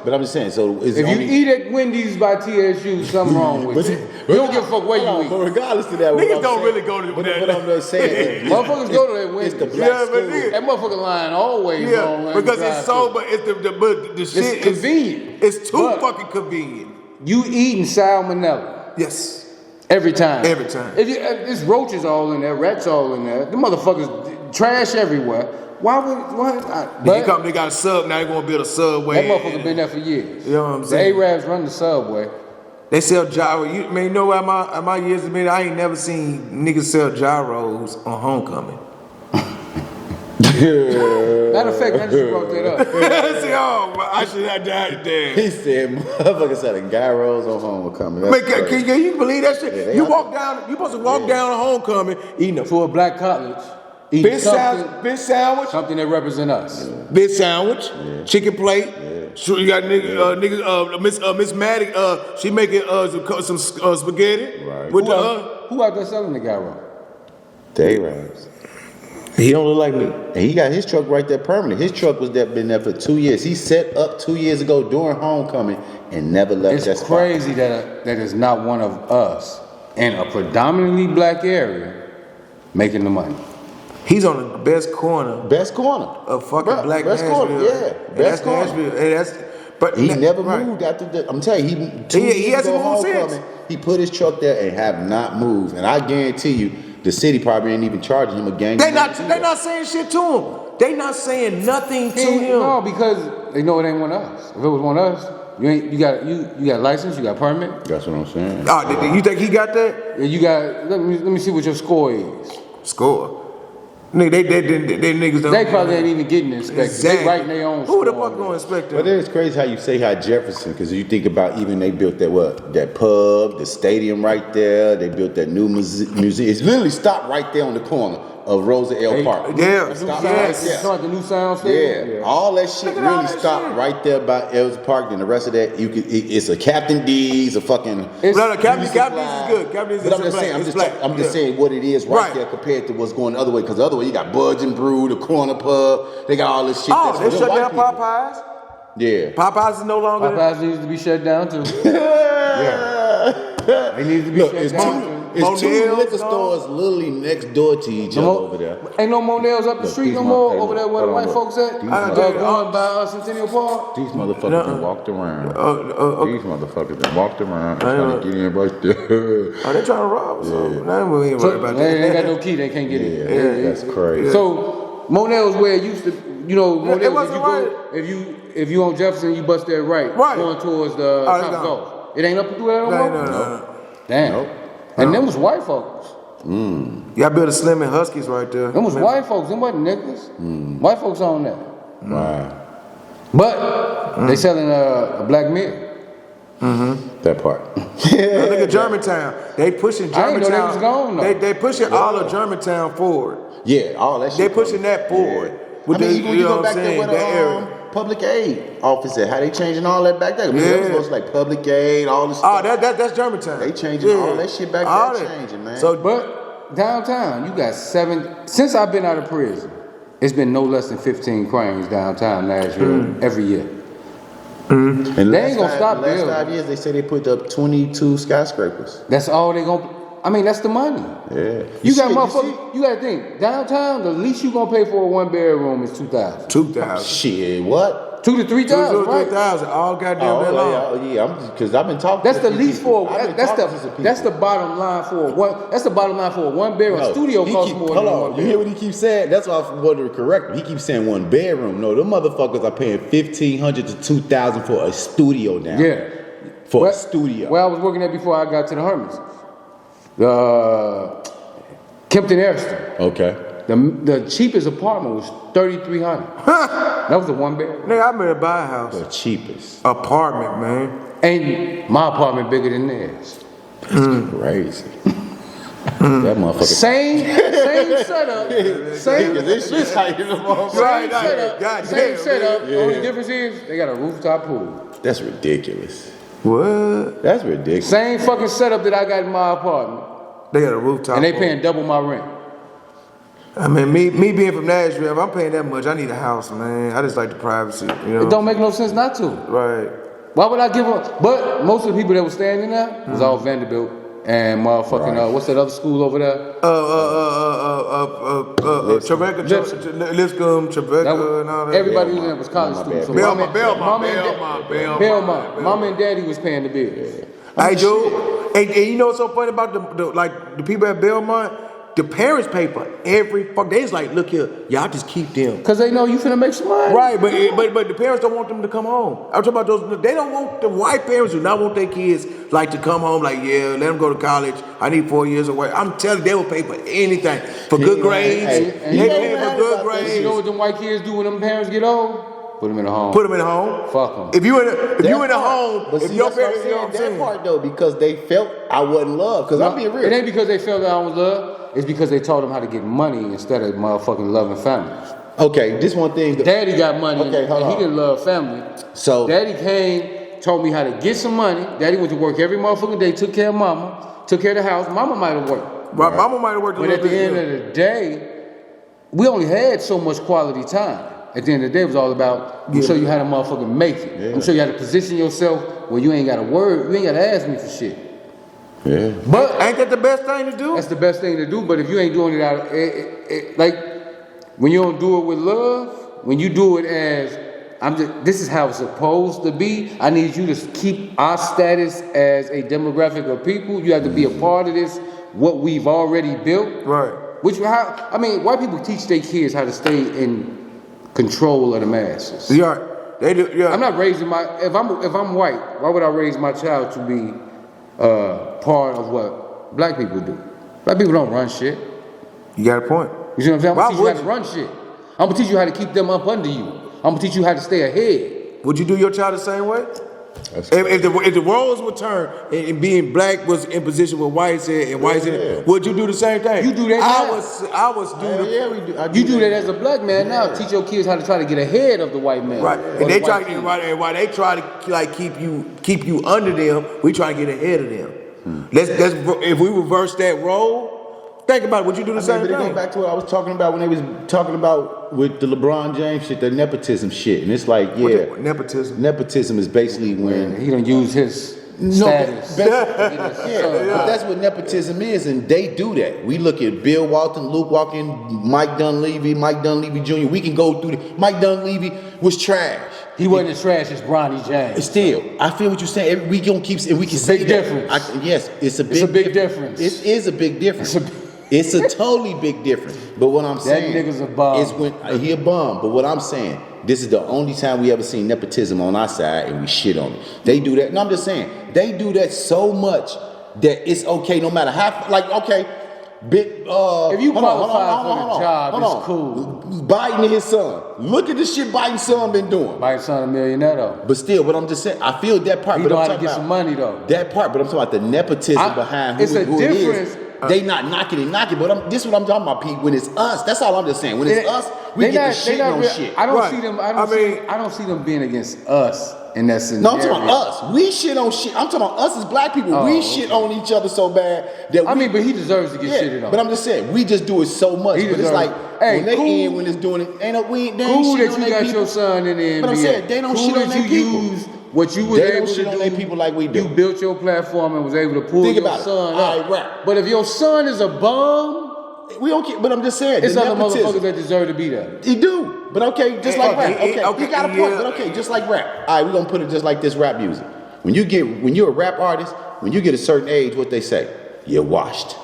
But I'm just saying, so if you eat at Wendy's by TSU, something wrong with you. You don't give a fuck where you eat. But regardless of that, niggas don't really go to that. What I'm just saying, motherfuckers go to that Wendy's. It's the black school. That motherfucker line always wrong. Because it's so, but the shit it's convenient. It's too fucking convenient. You eating salmonella. Yes. Every time. Every time. If there's roaches all in there, rats all in there. The motherfuckers trash everywhere. They got a sub, now they gonna build a subway. That motherfucker been there for years. You know what I'm saying? The Arabs run the subway. They sell gyros. You know what my years have been? I ain't never seen niggas sell gyros on homecoming. Matter of fact, I just brought that up. I should have died there. He said, motherfucker selling gyros on homecoming. Can you believe that shit? Yeah, you supposed to walk down on homecoming eating to a black college. Fish sandwich. Something that represent us. Yeah. Fish sandwich, chicken plate. Yeah. You got Miss Maddie, she making some spaghetti. Right. With who out there selling the gyro? The Arabs. He don't look like me. And he got his truck right there permanent. His truck was been there for 2 years. He set up 2 years ago during homecoming and never left that spot. It's crazy that is not one of us in a predominantly black area making the money. He's on the best corner. Best corner. Of fucking black best Nashville. Corner, yeah. Best corner. But he never moved after the. I'm telling you, he hasn't moved since. He put his truck there and have not moved. And I guarantee you, the city probably ain't even charging him a gang. They not saying shit to him. They not saying nothing to him. No, because they know it ain't one of us. If it was one of us, you got license, you got permit. That's what I'm saying. Oh, you think he got that? Yeah, you got. Let me see what your score is. Score. Nigga, they niggas don't. They probably ain't even getting inspected. Exactly. They writing their own. Who the fuck gonna inspect them? But it's crazy how you say how Jefferson, because you think about even they built that pub, the stadium right there. They built that new museum. It's literally stopped right there on the corner of Rosa L. Park. Yeah, start the new sound stadium. Yeah, all that shit really stopped right there by Ellis Park. And the rest of that, it's a Captain D's, a fucking. Captain D's is good. Captain D's is I'm just saying what it is right there compared to what's going the other way. Because the other way you got Budge and Brew, the corner pub. They got all this shit. Oh, they shut down Popeyes. Yeah, Popeyes is no longer. Popeyes needs to be shut down too. Yeah, they need to be shut down. It's two liquor stores literally next door to each other over there. Ain't no Monell's up the street no more over there where the white folks at. Going by Centennial Park. These motherfuckers done walked around. These motherfuckers done walked around trying to get in right there. Oh, they trying to rob us. Yeah. We ain't worried about that. They ain't got no key. They can't get in. Yeah, that's crazy. So Monell's where it used to. Monell's, if you on Jefferson, you bust there right. Going towards the Top Golf. It ain't up through there no more? No. Damn. Nope. And them was white folks. Y'all built a Slim and Huskies right there. Them was white folks. Them wasn't niggas. White folks on that. Wow. But they selling a black meal. That part. Look at Germantown. They pushing Germantown. I didn't know they was gone, though. They pushing all of Germantown forward. Yeah, all that shit. They pushing that forward. Yeah. You go back there with the public aid office at how they changing all that back there. It was like public aid, all this stuff. Oh, that's Germantown. They changing all that shit back there. Changing, man. So, but downtown, you got since I've been out of prison, it's been no less than 15 crimes downtown Nashville every year. And they ain't gonna stop there. Last 5 years, they say they put up 22 skyscrapers. That's all they gonna. I mean, that's the money. Yeah. You gotta think, downtown, the least you gonna pay for a 1-bedroom is $2,000. $2,000. Shit, what? $2,000 to $3,000, right? $3,000, all goddamn day long. Yeah, because I've been talking. That's the least for. That's the bottom line for one. That's the bottom line for a 1-bedroom. Studio costs more than one. You hear what he keeps saying? That's why I wanted to correct him. He keeps saying 1 bedroom. No, them motherfuckers are paying $1,500 to $2,000 for a studio now. Yeah, for a studio. Where I was working at before I got to the Hermes. Kempton Ariston. Okay. The cheapest apartment was $3,300. That was a 1-bedroom. Nigga, I'm ready to buy a house. The cheapest apartment, man. And my apartment bigger than theirs. That's crazy. That motherfucker. Same setup. Same setup. Yeah. Only difference is they got a rooftop pool. That's ridiculous. What? That's ridiculous. Same fucking setup that I got in my apartment. They got a rooftop and they paying double my rent. I mean, me being from Nashville, if I'm paying that much, I need a house, man. I just like the privacy, you know. It don't make no sense not to. Right. Why would I give them? But most of the people that were staying in there was all Vanderbilt and motherfucking what's that other school over there? Lipscomb, Tribeca, and all that. Everybody was in there was college students. So Belmont. Mama and Daddy was paying the bills. Hey, dude. And you know what's so funny about the people at Belmont? The parents pay for every fuck. They just like, look here, y'all just keep them. Cause they know you finna make some money. Right, but the parents don't want them to come home. I'm talking about those. They don't want the white parents do not want their kids like to come home. Like, yeah, let them go to college. I need 4 years away. I'm telling you, they will pay for anything for good grades. They pay for good grades. You know what them white kids do when them parents get old? Put them in a home. Put them in a home. Fuck them. If you in a home, but if see, your that's what I'm parents, you know what I'm saying, saying? that part though, because they felt I wasn't loved. Because I'm being real. It ain't because they felt that I was loved. It's because they taught them how to get money instead of motherfucking loving family. Okay, this one thing. Daddy got money, Okay, hold and on. he didn't love family. So Daddy came, taught me how to get some money. Daddy went to work every motherfucking day, took care of mama, took care of the house. Mama might have worked. Right. Mama might have worked a But little at the bit. end of the day, we only had so much quality time. At the end of the day, it was all about, I'm show you how to motherfucking make it. Yeah. I'm show you how to position yourself where you ain't got to worry, you ain't got to ask me for shit. yeah. But Ain't that the best thing to do? that's the best thing to do. But if you ain't doing it out, like when you don't do it with love, when you do it as this is how it's supposed to be. I need you to keep our status as a demographic of people. You have to be a part of this, what we've already built. Right. White people teach their kids how to stay in control of the masses. Yeah. They do. Yeah. I'm not raising if I'm white, why would I raise my child to be part of what black people do? Black people don't run shit. You got a point. You see what I'm saying? I'm Why gonna teach you would how to run shit. I'm gonna teach you how to keep them up under you. I'm gonna teach you how to stay ahead. Would you do your child the same way? If the roles would turn and being black was in position with whites and whites in, would you do the same thing? You do that now. I was doing Yeah, we do. You do that as a black man now. Teach your kids how to try to get ahead of the white man. right, or and the they white try kid. while they try to like keep you under them, we try to get ahead of them. Let's if we reverse that role. Think about it. Would you do the same But it thing? goes back to what I was talking about when they was talking about with the LeBron James shit, the nepotism shit, and it's like, yeah, Nepotism. Nepotism is basically when He done use his No, status. but that's what nepotism is, and they do that. We look at Bill Walton, Luke Walton, Mike Dunleavy Jr. We can go through Mike Dunleavy was trash. He wasn't as trash as Bronny James. Still, I feel what you're saying. We gonna keep, and we can It's a say big that. difference. Yes, it's a big difference. It is a big difference. It's a totally big difference. But what I'm saying nigga's a bum. is when he a bum. But what I'm saying, this is the only time we ever seen nepotism on our side and we shit on it. They do that. No, I'm just saying they do that so much that it's okay no matter how. Like okay, big. If you qualify for the job, it's cool. Biden and his son. Look at the shit Biden's son been doing. Biden's son a millionaire though. But still, what I'm just saying, I feel that part. He but know I'm how to talking get about some money though. that part, but I'm talking about the nepotism behind who, it's a who it difference. is. They not knocking it, but this is what I'm talking about, Pete. When it's us, that's all I'm just saying. When it's us, we get the shit on shit. I don't Right. see them. I don't see them being against us in that scenario. No, I'm talking about us. We shit on shit. I'm talking about us as black people. We shit on each other so bad that but he deserves to get shitted on. But I'm just saying, we just do it so much. He But it's deserves like it. Hey, when they cool. in, when it's doing it, ain't no we. They ain't Cool shit that on you they got people. your son in the NBA. But I'm saying they don't cool shit on that their you people. use what you was They don't able shit to on do. their people like we do. You built your platform and was able to pull Think your about it. son All up. right, rap. But if your son is a bum, We don't care, but I'm just saying. it's the other nepotism. motherfuckers that deserve to be there. He do. But okay, just like rap. Okay, okay, he got a point, yeah. but okay, just like rap. All right, we're gonna put it just like this rap music. When you're a rap artist, when you get a certain age, what they say, you're washed.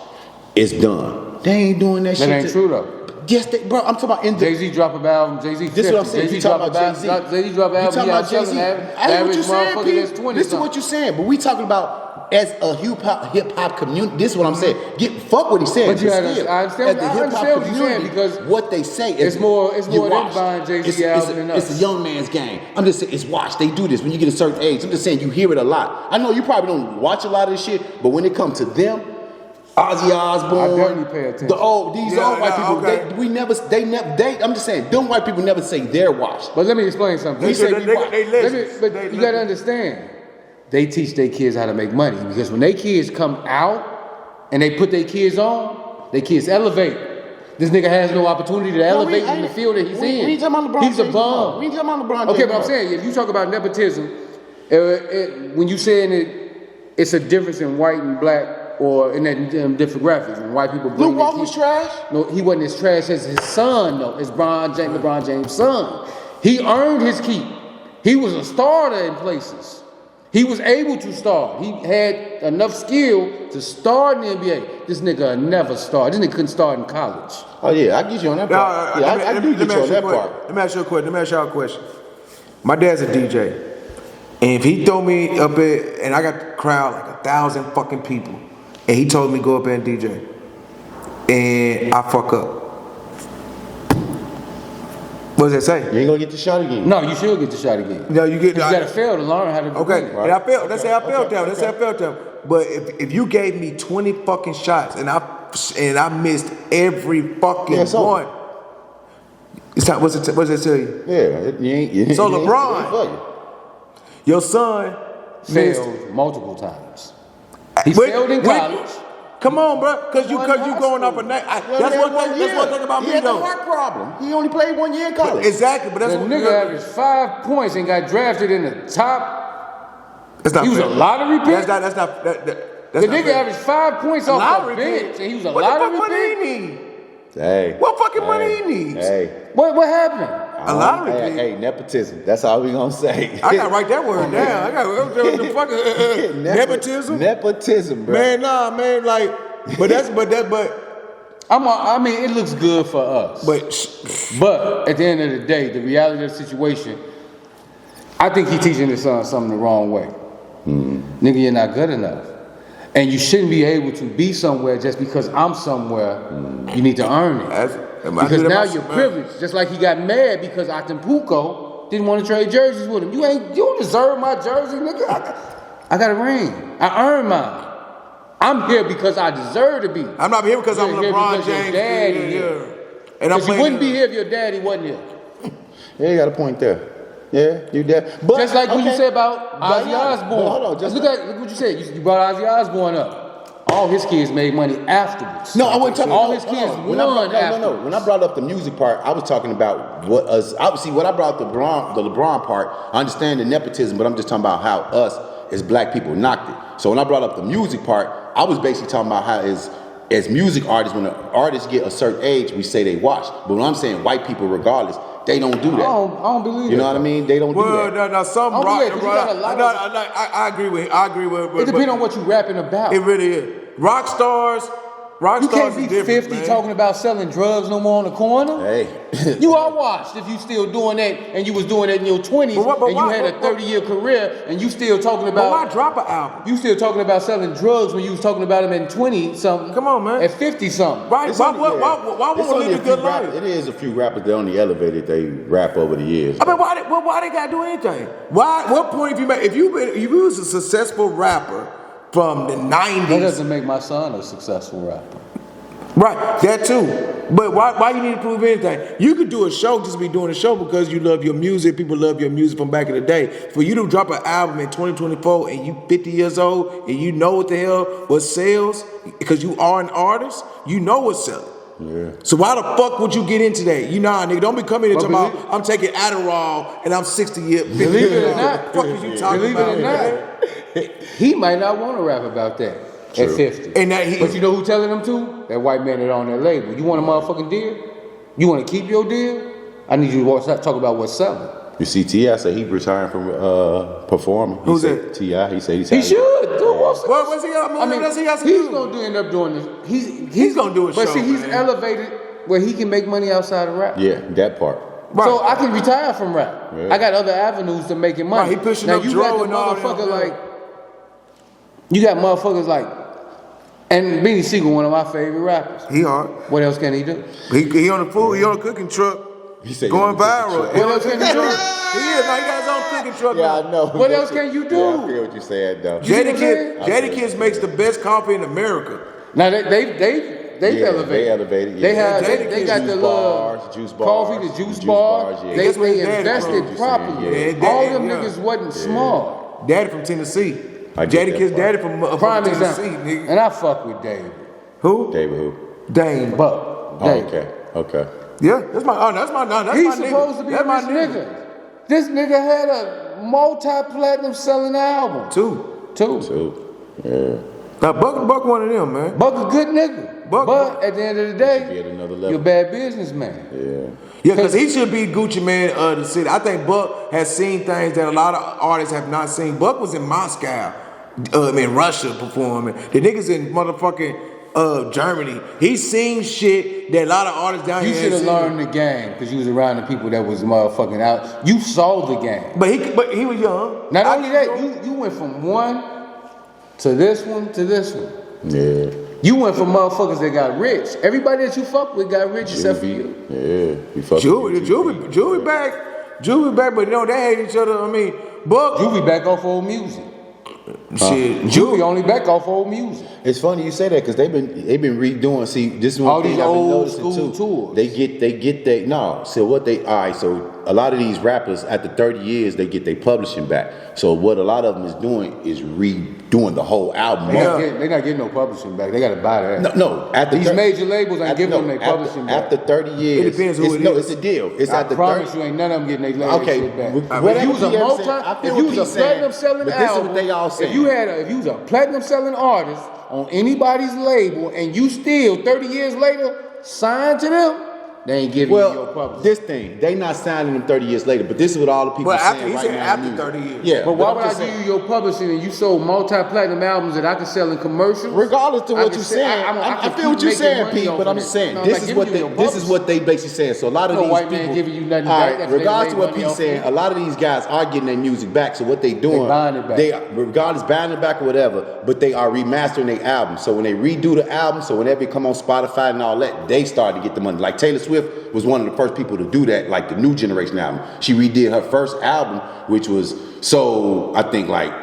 It's done. They ain't doing that shit. That ain't true though. Yes, bro, I'm talking about in the Jay-Z drop an album, Jay-Z 50. This is what I'm saying. Jay-Z You talking drop about Jay-Z. Jay-Z drop an You album, talking he about out Jay-Z. selling I hear what average you're saying, motherfucker that's Pete. 20 This is what you're saying, but we talking about as a hip hop community. This is what I'm saying. Fuck what he's saying. But you still, gotta- I understand- as the I hip-hop understand what you're saying, community, because what they say it's more you're them washed. buying Jay-Z It's album than It's us. a young man's game. I'm just saying it's washed. They do this when you get a certain age. I'm just saying you hear it a lot. I know you probably don't watch a lot of this shit, but when it comes to them, Ozzy Osbourne, I definitely pay attention. these old white people. okay. I'm just saying, them white people never say they're washed. But let me explain something. We say we watch. But you gotta understand, they teach their kids how to make money because when their kids come out and they put their kids on, their kids elevate. This nigga has no opportunity to elevate in the field that he's in. We ain't talking about LeBron He's a James. bum. We ain't talking about LeBron Okay, James. but I'm saying if you talk about nepotism, when you saying it's a difference in white and black or in that different graphics and white people. Luke Walton was trash. No, he wasn't as trash as his son though. It's LeBron James' son. He earned his keep. He was a starter in places. He was able to start. He had enough skill to start in the NBA. This nigga never started. This nigga couldn't start in college. Oh yeah, I get you on that part. I do get you on that part. Let me ask y'all a question. My dad's a DJ, and if he throw me up there, and I got the crowd like 1,000 fucking people, and he told me go up there and DJ, and I fuck up. What does that say? You ain't gonna get the shot again. No, you should get the shot again. No, you get. You gotta fail to learn how to do Okay, it. right. And I felt. Let's say I felt that. Let's say I felt that. But if you gave me 20 fucking shots and I missed every fucking one, it's not. What's it tell you? Yeah, So LeBron, your son failed multiple times. He failed in college. Come on, bro, because you going up a night. That's one thing about me though. He had a heart problem. He only played 1 year in college. Exactly, but that's the what nigga averaged 5 points and got drafted in the top. That's not. He was a lottery pick. That's not. The nigga averaged 5 points off the bench, and he was a lottery pick. What the fuck money he need? Hey. What fucking money he needs? Hey. What happened? A lottery pick. Hey, nepotism. That's all we gonna say. I gotta write that word down. I got the fucking nepotism. Nepotism, bro. Man, nah, man, like, but I mean, it looks good for us. But at the end of the day, the reality of the situation, I think he's teaching his son something the wrong way. Nigga, you're not good enough. And you shouldn't be able to be somewhere just because I'm somewhere. You need to earn it. Because now you're privileged. Just like he got mad because Acapulco didn't want to trade jerseys with him. You don't deserve my jersey, nigga. I got a ring. I earned mine. I'm here because I deserve to be. I'm not here because I'm LeBron James. Your daddy here. And you wouldn't be here if your daddy wasn't here. Yeah, you got a point there. Yeah, you there. But just like when you said about Ozzy Osbourne. Hold on, look what you said. You brought Ozzy Osbourne up. All his kids made money afterwards. No, I wasn't talking. All his kids won afterwards. No. When I brought up the music part, I was talking about what us. Obviously, when I brought up the LeBron part, I understand the nepotism, but I'm just talking about how us as black people knocked it. So when I brought up the music part, I was basically talking about how as music artists, when the artists get a certain age, we say they washed. But when I'm saying white people, regardless, they don't do that. I don't believe you know what I mean? They don't do that. Well, no, some rock. I agree with. It depends on what you rapping about. It really is. Rock stars. You can't be 50 man. Talking about selling drugs no more on the corner. Hey. You are washed if you still doing that and you was doing that in your 20s and you had a 30-year career and you still talking about. But why drop an album? You still talking about selling drugs when you was talking about them at 20-something. Come on, man. At 50-something. Right. Why won't we live a good life? It is a few rappers that only elevated they rap over the years. I mean, why they gotta do anything? What point if you was a successful rapper from the 90s. That doesn't make my son a successful rapper. Right, that too. But why you need to prove anything? You could do a show, just be doing a show because you love your music. People love your music from back in the day. For you to drop an album in 2024 and you 50 years old and you know what the hell what sells because you are an artist, you know what's selling. Yeah. So why the fuck would you get into that? You know, nigga, don't be coming here talking about I'm taking Adderall and I'm 60 years. Believe it or not, what the fuck is you talking about? Believe it or not, he might not want to rap about that. True. At 50. But you know who telling them to? That white man that on that label. You want a motherfucking deal? You want to keep your deal? I need you to talk about what's selling. You see, T.I. said he's retiring from performing. Who's that? T.I. He said he should. Do what's he got? I mean, he's going to end up doing this. He's going to do a show. But see, he's elevated where he can make money outside of rap. Yeah, that part. Right. So I can retire from rap. Yeah. I got other avenues to making money. Right, he pushing now up you got the motherfucker like. You got motherfuckers like. And Beanie Siegel, one of my favorite rappers. He hard. What else can he do? He on the food. He on a cooking truck. He said going viral. What else can he do? He is. Now he got his own cooking truck. Yeah, I know. What else can you do? Yeah, I feel what you're saying, though. Jadakiss makes the best coffee in America. Now they elevated. They elevated. Yeah. They got the little juice bars, coffee, the juice bars. Yeah. They invested properly. Yeah. All them niggas wasn't smart. Daddy from Tennessee. Jadakiss daddy from Tennessee, nigga. And I fuck with Dave. Who? David who? Dame. Buck. Okay. Yeah, that's my He's supposed to be this nigga. This nigga had a multi-platinum selling album. Two. Yeah. Now Buck one of them, man. Buck a good nigga. But at the end of the day, be at another level. you're a bad businessman. Yeah, because he should be Gucci Man of the city. I think Buck has seen things that a lot of artists have not seen. Buck was in Moscow, in Russia performing. The niggas in motherfucking Germany. He's seen shit that a lot of artists down You here. should have learned the game because you was around the people that was motherfucking out. You saw the game. But he was young. Not only that, you went from one to this one to this one. Yeah. You went from motherfuckers that got rich. Everybody that you fuck with got rich except for you. Yeah. You fuck Juvie back, but you know they hate each other. I mean, Buck. Juvie back off old music. Shit, Juvie only back off old music. It's funny you say that because they've been redoing. See, this is one All thing these I've been old noticing school too. tours. They get they no. So what they all right. So a lot of these rappers after 30 years they get their publishing back. So what a lot of them is doing is redoing the whole album. They're not getting no publishing back. They got to buy that. No. After These major labels ain't giving them their publishing back. After 30 years, It depends who it is. No, it's a deal. It's I after promise 30. you ain't none of them getting their label Okay, shit back. whatever If you was a he ever multi, said, I feel if you what was a he's saying, platinum selling but this is album, what they all saying. if you was a platinum selling artist on anybody's label and you still 30 years later signed to them, they ain't giving you your publishing. This thing, they not signing them 30 years later, but this is what all the people But saying after, he right said now. after in music. 30 years. Yeah, But why I'm would I just give saying, you your publishing and you sold multi-platinum albums that I could sell in commercials? regardless of I what can you're say- saying, I feel what you're saying, Pete. But I'm just saying, this is what they basically saying. So a lot of No these white man people, giving you nothing all back right, after they regardless of made what money Pete's off saying, it. a lot of these guys are getting their music back. So what they doing, buying it back. they regardless buying it back or whatever, but they are remastering their album. So when they redo the album, so whenever it come on Spotify and all that, they start to get the money. Like Taylor Swift was one of the first people to do that, like the new generation album. She redid her first album, which was sold, I think, like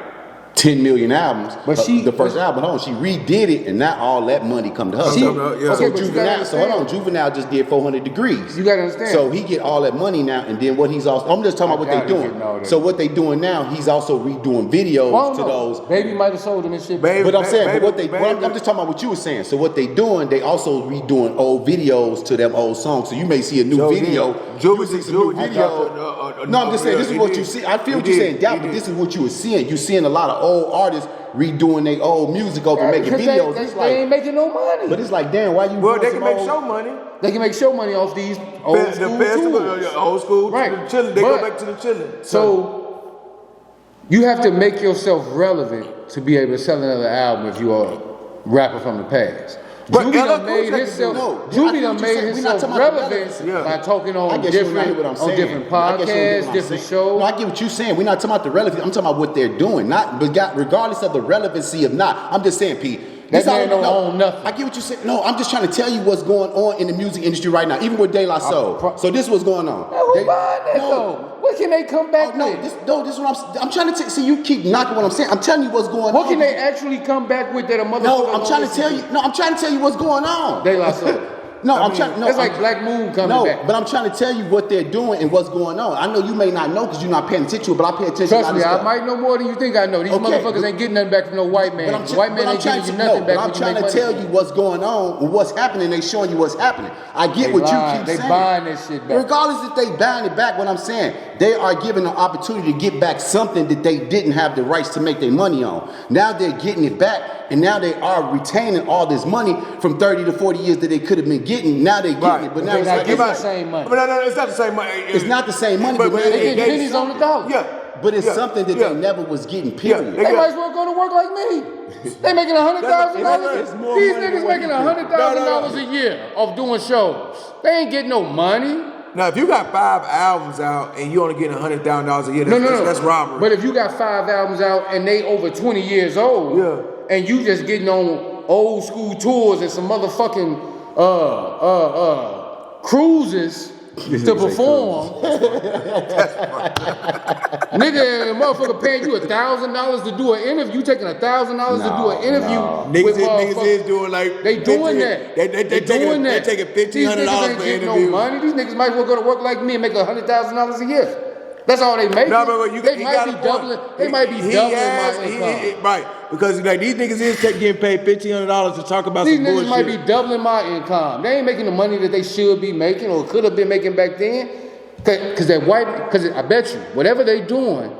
10 million albums. But the first album, hold on, she redid it, and not all that money come to her. Yeah. Okay, but you gotta Juvenile, so hold on, understand. Juvenile just did 400 Degrees. You gotta understand. So he get all that money now, and then what he's also, I'm just talking about what I they gotta doing. get all that. So what they doing now, he's also redoing videos to those. Baby might have sold them and shit. Baby, But I'm saying, baby, but what they, baby. I'm just talking about what you were saying. So what they doing, they also redoing old videos to them old songs. So you may see a new video. You see some new video. No, I'm just saying, this is what you see. I feel what you're saying, Doubt, but this is what you were seeing. You're seeing a lot of old artists redoing their old music over making Because videos. They, It's they ain't like, making no money. but it's like, damn, why you? Well, doing they some can make old- show money. They can make show money off these old The school festival, tours. old school, Right. to the chilling. They But- go back to the chilling. So you have to make yourself relevant to be able to sell another album if you are a rapper from the past. But Juvie LL done Cool made J can himself. do No, I Juvie feel done what you're made saying. We're not himself talking about the relevant relevance. by talking I on guess you don't hear different what I'm saying. different I guess you don't hear podcasts, what I'm different saying. shows. No, I get what you're saying. We're not talking about the relevance. I'm talking about what they're doing. Not, but regardless of the relevancy of not. I'm just saying, Pete. That this all- man don't own nothing. I get what you're saying. No, I'm just trying to tell you what's going on in the music industry right now, even with De La Soul. So this is what's going on. Now, who They- buying that no, though? What can they come back No, with? this is what I'm trying to see. You keep knocking what I'm saying. I'm telling you what's going on. What can they actually come back with that a motherfucker No, I'm don't trying to listen tell you. No, I'm trying to tell you what's going on. De La Soul. No, I'm trying. No, That's like I'm- Black Moon coming No, back. but I'm trying to tell you what they're doing and what's going on. I know you may not know because you're not paying attention, but I pay attention to Trust a lot me, of I stuff. might know more than you think I know. These Okay, motherfuckers but- ain't getting nothing back from no white man. But The white man ain't giving you nothing back but I'm when you trying make to money. tell you what's going on and what's happening. They showing you what's happening. I get They what lying. you keep They saying. buying that shit back. Regardless if they buying it back, what I'm saying, they are given an opportunity to get back something that they didn't have the rights to make their money on. Now they're getting it back, and now they are retaining all this money from 30 to 40 years that they could have been getting. Now they're getting Right. it, but now They it's not like, getting it's the same money. But no, it's not the same money. It's not the same money, but They getting pennies on the dollar. Yeah. but it's Yeah. something that Yeah. they never was getting, Yeah. period. They might as well go to work like me. They making $100,000. It's more These money niggas than what making he did. $100,000 a year off doing shows. They ain't getting no money. Now, if you got 5 albums out and you only getting $100,000 a year, that's robbery. But if you got 5 albums out and they over 20 years old, Yeah. and you just getting on old school tours and some motherfucking cruises to perform, nigga, motherfucker paying you $1,000 to do an interview, you taking $1,000 to do an interview with Niggas is doing like They doing that. They doing that. They taking These niggas $1,500 ain't for getting interview. no money. These niggas might as well go to work like me and make $100,000 a year. That's all they make. No, but They might be doubling. They might be doubling my income. Right, because like these niggas is getting paid $1,500 to talk about These some niggas bullshit. might be doubling my income. They ain't making the money that they should be making or could have been making back then. Cause that white, cause I bet you, whatever they doing,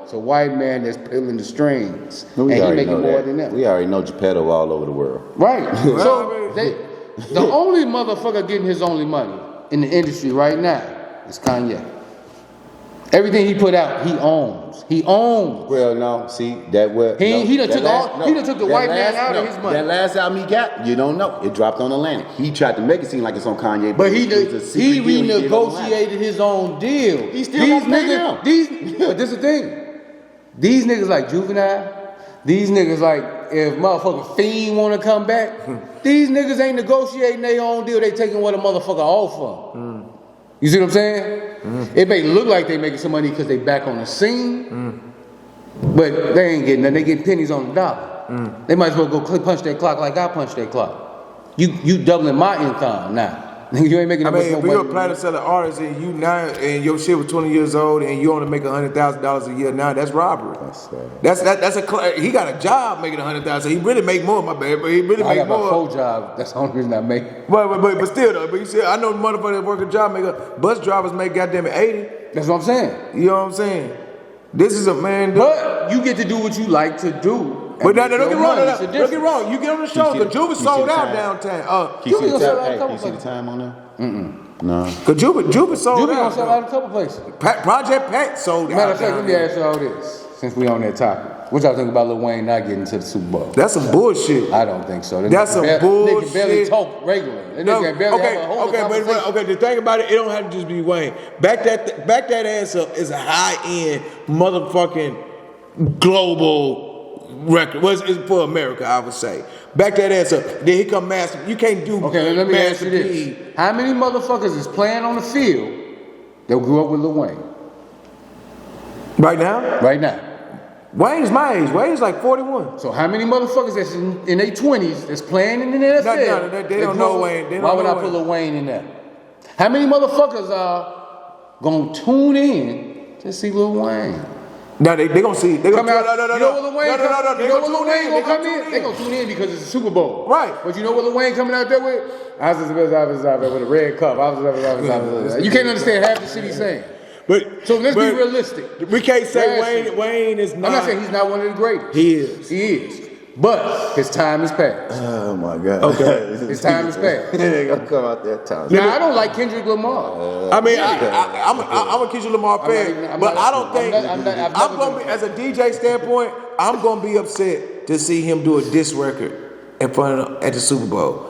It's a white man that's pulling the strings. We and he already making know more that. than them. We already know Geppetto all over the world. Right. So the only motherfucker getting his only money in the industry right now is Kanye. Everything he put out, he owns. He owns. Well, no, see that what He done took the white man out of his money. That last album he got, you don't know. It dropped on Atlantic. He tried to make it seem like it's on Kanye, But he renegotiated renegotiated his own deal. He still got paid now. But this is the thing. These niggas like Juvenile, these niggas like if motherfucker Fiend wanna come back, these niggas ain't negotiating their own deal. They taking what a motherfucker offer. You see what I'm saying? It may look like they making some money because they back on the scene, but they ain't getting nothing. They getting pennies on the dollar. They might as well go punch their clock like I punch their clock. You doubling my income now. You ain't making that much more if money. you're a platinum selling artist and you now and your shit was 20 years old and you only make $100,000 a year now, that's robbery. That's he got a job making $100,000. So he really make more, my bad, but he really I make got more. my full job. That's the only reason I make. But still though, but you see, I know motherfuckers that work a job bus drivers make goddamn 80. That's what I'm saying. You know what I'm saying? This is a man. But you get to do what you like to do. But don't get wrong. Don't get wrong. You get on the show because Juba sold out downtown. Can you see the time on there? No. Cause Juba sold Juba out. gonna sell out a couple places. Project Pat sold out. Matter of fact, let me ask y'all this, since we on that topic. What y'all think about Lil Wayne not getting to the Super Bowl? That's some bullshit. I don't think so. That's some bullshit. Nigga barely talk regularly. Nigga barely have a whole conversation. Okay. The thing about it don't have to just be Wayne. Back that ass up is a high end motherfucking global record. Well, it's for America, I would say. Back that ass up. Then here come Master. You can't do. Okay, let me ask Master you this: P. how many motherfuckers is playing on the field that grew up with Lil Wayne? Right now? Right now. Wayne's my age. Wayne's like 41. So how many motherfuckers that's in their 20s that's playing in the NFL? No, they don't know Wayne. Why would I put Lil Wayne in there? How many motherfuckers are gonna tune in to see Lil Wayne? No, they gonna see. They Come gonna out. You know what Lil Wayne? You know what Lil Wayne gonna come in? They They gonna tune in because it's a Super Bowl. Right. But you know what Lil Wayne coming out there with? I was with a red cup. You can't understand half the shit he's saying. So let's be realistic. We can't say Wayne is not. I'm not saying he's not one of the greatest. He is. He is. But his time is past. Oh my God. Okay. His time is past. He ain't gonna come out that time. Now I don't like Kendrick Lamar. I'm a Kendrick Lamar fan, but I don't think I'm gonna be, as a DJ standpoint, I'm gonna be upset to see him do a diss record in front of at the Super Bowl.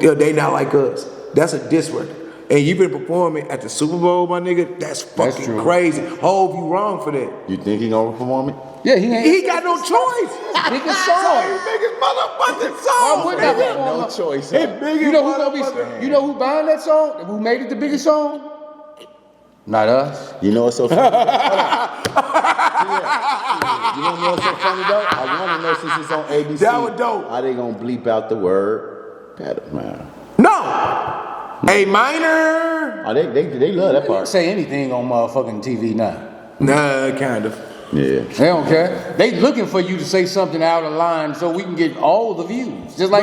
They not like us. That's a diss record. And you've been performing at the Super Bowl, my nigga. That's fucking crazy. Hov, you wrong for that. You think he gonna perform it? Yeah, he got no choice. Biggest song. Biggest motherfucking song. Why would I got no choice. You know who who buying that song? Who made it the biggest song? Not us. You know what's so funny? You know what's so funny though? I want to know since it's on ABC. That was dope. How they gonna bleep out the word pedophile? No. A minor. Oh, they love that They part. don't say anything on motherfucking TV now. Nah, kind of. Yeah. They don't care. They looking for you to say something out of line so we can get all the views. Just like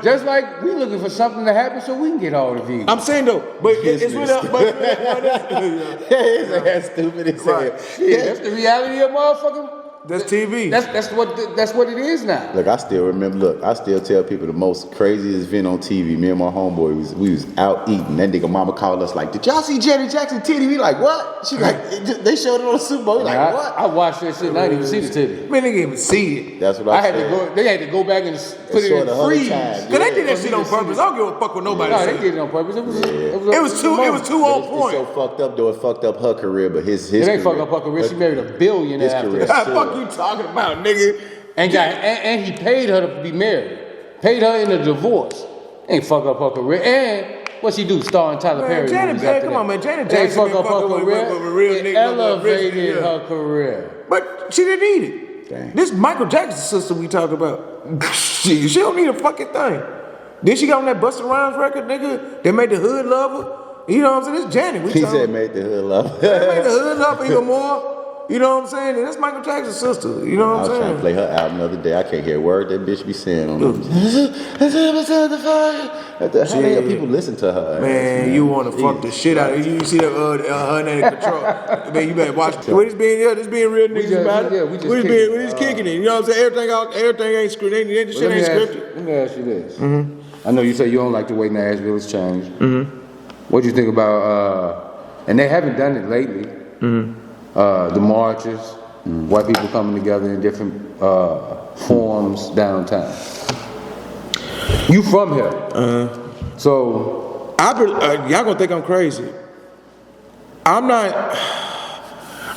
just like we looking for something to happen so we can get all the views. I'm saying though, but it's really That's stupid as hell. Yeah, that's the reality of motherfucking. That's TV. That's what it is now. Look, I still remember. Look, I still tell people the most craziest event on TV. Me and my homeboy we was out eating. That nigga mama called us like, "Did y'all see Janet Jackson titty?" We like, "What?" She like, "They showed it on the Super Bowl." We like, "What?" I watched that shit and I didn't even see the titty. Man, they didn't even see it. That's what I had said. to go. They had to go back and put it in freeze. Cause they did that shit on purpose. I don't give a fuck what nobody No, said. they did it on purpose. It was too on point. It's so fucked up though. It fucked up her career, but his It ain't career, fucked up her career. She married a billionaire after career. that. What the fuck you talking about, nigga? And he paid her to be married. Paid her in a divorce. Ain't fuck up her career. And what she do? Star in Tyler Perry movies after come on, man. Janet Ain't Jackson fuck up her career. It elevated her career. But she didn't need it. Dang. This Michael Jackson sister we talk about. She don't need a fucking thing. Then she got on that Busta Rhymes record, nigga. They made the hood love her. You know what I'm saying? This Janet. He said made the hood love. They made the hood love her even more. You know what I'm saying? And that's Michael Jackson's sister. You know what I'm saying? I was trying to play her album the other day. I can't hear a word that bitch be saying on them. How the hell people listen to her? Man, you want to fuck the shit out of you see that her name Control. Man, you better watch it. We're just being real niggas about it. We just kicking it. You know what I'm saying? Everything ain't scripted. This shit ain't scripted. Let me ask you this. I know you say you don't like the way Nashville has changed. What do you think about, and they haven't done it lately, the marches, white people coming together in different forms downtown. You from here. So. Y'all gonna think I'm crazy. I'm not,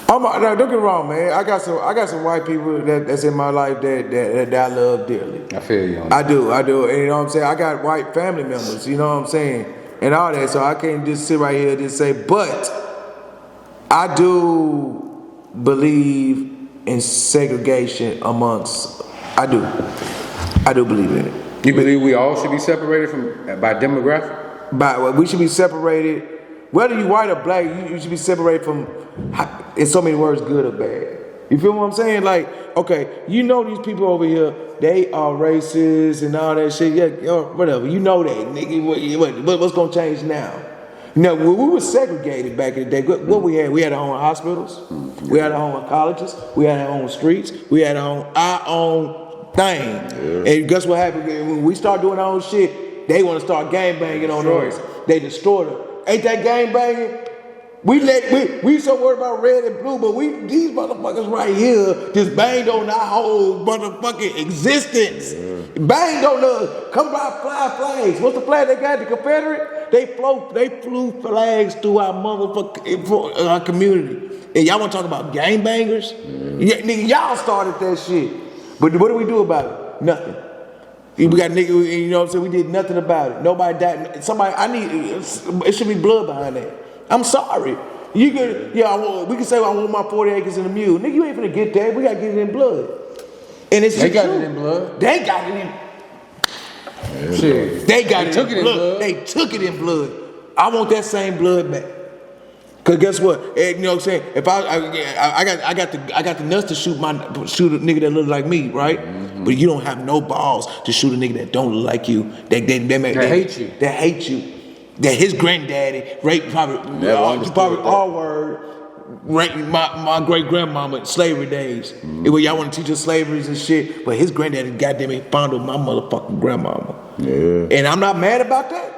don't get me wrong, man. I got some white people that's in my life that I love dearly. I feel you. I do. And you know what I'm saying? I got white family members, you know what I'm saying? And all that, so I can't just sit right here and just say, but I do believe in segregation amongst, I do believe in it. You believe we all should be separated by demographic? We should be separated, whether you white or black, you should be separated from, in so many words, good or bad. You feel what I'm saying? Like, okay, you know these people over here, they are racist and all that shit. Yeah, whatever. You know that, nigga. What's gonna change now? You know, when we were segregated back in the day, what we had? We had our own hospitals. We had our own colleges. We had our own streets. We had our own thing. Yeah. And guess what happened? When we start doing our own shit, they want to start gang banging on us. They destroyed us. Ain't that gang banging? We so worried about red and blue, but these motherfuckers right here just banged on our whole motherfucking existence. Banged on us. Come by, fly flags. What's the flag they got? The Confederate? They flew flags through our motherfucking our community. And y'all want to talk about gang bangers? Yeah, nigga, y'all started that shit. But what do we do about it? Nothing. We got niggas, you know what I'm saying? We did nothing about it. Nobody died. It should be blood behind that. I'm sorry. We can say I want my 40 acres and a mule. Nigga, you ain't finna get that. We gotta get it in blood. And it's they got it in blood. They got it in. Shit. They got it in blood. They took it in blood. I want that same blood back. Cause guess what? You know what I'm saying? If I got the nuts to shoot a nigga that look like me, right? But you don't have no balls to shoot a nigga that don't look like you. They hate you. They hate you. That his granddaddy raped probably R-word, raped my great grandmama in slavery days. Y'all want to teach us slaveries and shit, but his granddaddy goddamn it fondled my motherfucking grandmama. Yeah. And I'm not mad about that.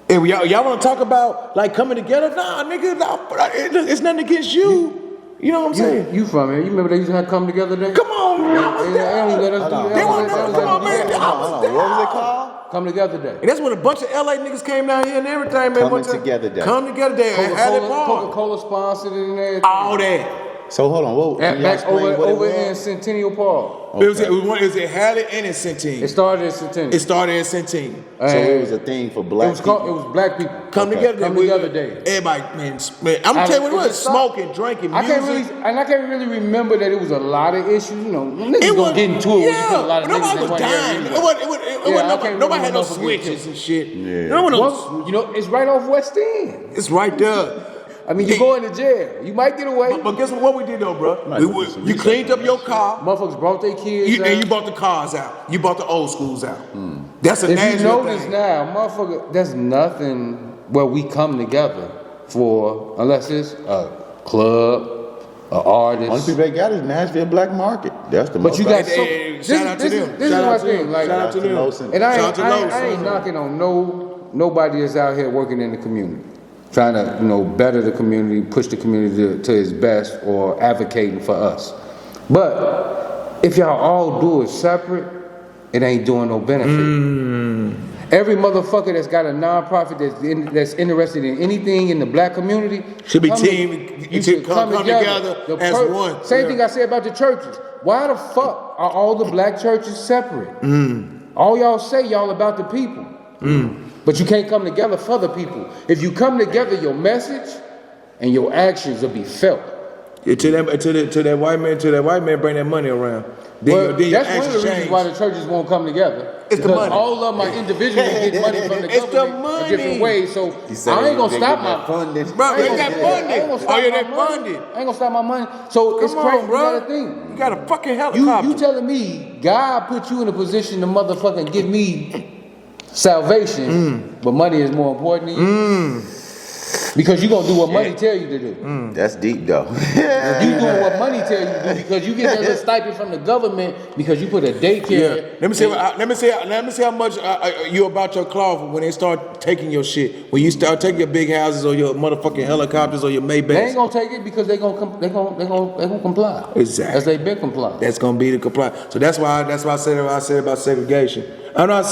And y'all want to talk about like coming together? Nah, nigga, it's nothing against you. You know what I'm saying? You from here? You remember they used to have come together day? Come on, man. They only let us do that. Come on, man. What was it called? Come Together Day. And that's when a bunch of LA niggas came down here and everything, man. Coming Together Day. Come Together Day. Coca-Cola sponsored it and everything. All that. So hold on, back over in Centennial Park. Okay. It was at Halle and in Centennial. It started in Centennial. So it was a thing for black people. It was black people. Come Together Day. Everybody, man. I'm gonna tell you what it was. Smoking, drinking, music. I can't really remember that it was a lot of issues. You know, niggas gonna get into it when you put a lot of niggas in one area. Nobody had no switches and shit. Yeah. You know, it's right off West End. It's right there. I mean, you going to jail. You might get away. But guess what we did though, bro? You cleaned up your car. Motherfuckers brought their kids out. And you brought the cars out. You brought the old schools out. That's a if national you notice thing. now, motherfucker, there's nothing where we come together for, unless it's a club, an artist. Only people that got is Nashville black market. That's the most. But you got shout out to them. This is my thing. Like, shout out to them. And I ain't knocking on nobody that's out here working in the community, trying to better the community, push the community to its best, or advocating for us. But if y'all all do it separate, it ain't doing no benefit. Every motherfucker that's got a nonprofit that's interested in anything in the black community should be come together as one. Same thing I said about the churches. Why the fuck are all the black churches separate? All y'all say y'all about the people, but you can't come together for the people. If you come together, your message and your actions will be felt. To that white man, bring that money around. Well, then that's one of the reasons why the churches won't come together. It's the money. All of my individuals get money from the government in different ways. So I ain't gonna stop my funding. Bro, they got funding. Oh yeah, they funded. I ain't gonna stop my money. So it's crazy, bro. You gotta think. You got a fucking helicopter. You telling me God put you in a position to motherfucking give me salvation, but money is more important to you? Because you gonna do what money tell you to do. That's deep though. You doing what money tell you to do because you get that little stipend from the government because you put a daycare. Let me see how much you about your cloth when they start taking your shit. When you start taking your big houses or your motherfucking helicopters or your Maybachs. They ain't gonna take it because they gonna comply. Exactly. As they been complying. That's gonna be the comply. So that's why I said about segregation. I'm not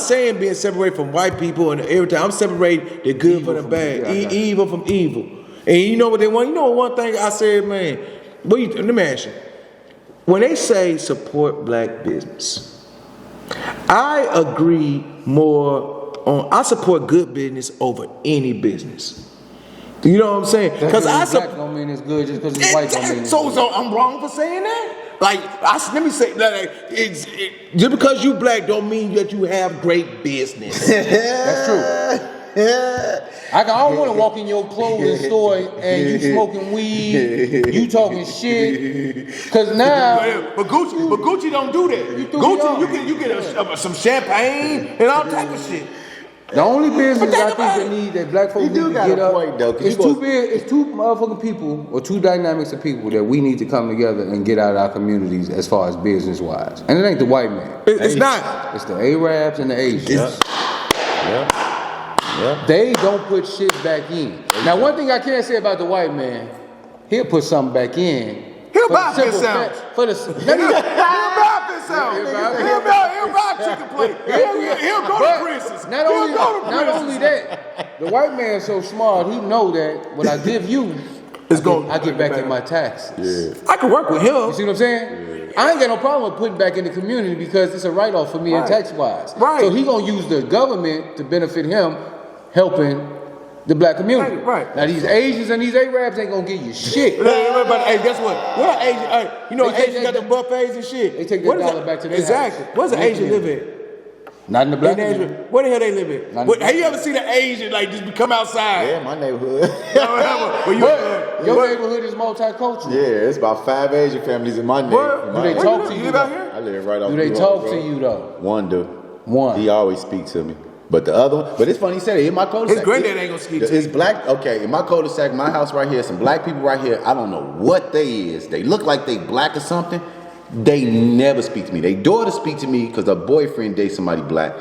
saying being separated from white people and everything. I'm separating the good from the bad, evil from evil. And you know what they want? You know one thing I said, man. Let me ask you. When they say support black business, I agree more on. I support good business over any business. You know what I'm saying? Because black don't mean it's good just because it's white don't mean it's good. So I'm wrong for saying that? Like, let me say, just because you black don't mean that you have great business. That's true. I don't want to walk in your clothing store and you smoking weed, you talking shit. Cause now, but Gucci don't do that. Gucci, you get some champagne and all type of shit. The only business I think that need that black folks need to get up is it's two motherfucking people or two dynamics of people that we need to come together and get out of our communities as far as business wise. And it ain't the white man. It's not. It's the Arabs and the Asians. Yeah. They don't put shit back in. Now one thing I can't say about the white man, he'll put something back in. He'll buy this out. He'll buy this out. He'll buy a chicken plate. He'll go to Prince's. Not only that, the white man's so smart, he know that what I give you, I get back in my taxes. Yeah. I can work with him. You see what I'm saying? Yeah. I ain't got no problem with putting back in the community because it's a write-off for me in tax-wise. Right. So he gonna use the government to benefit him, helping the black community. Right. Now these Asians and these Arabs ain't gonna give you shit. But hey, guess what? What Asian? You know, Asians got the buffets and shit. They take that dollar back to their Exactly. house. Where's the Asian live at? Not in the black community. Where the hell they live at? Have you ever seen an Asian like just come outside? Yeah, my neighborhood. Your neighborhood is multicultural. Yeah, it's about 5 Asian families in my neighborhood. Do they talk to you? You live out here? I live right off Do the they road, talk bro. to you though? One do. One. He always speaks to me. But the other one, but it's funny he said it. In my cul-de-sac. His granddad ain't gonna speak to It's black, okay, in my cul-de-sac, my house right here, some black people right here, I don't know what they is. They look like they black or something. They never speak to me. They daughter speak to me because her boyfriend dates somebody black.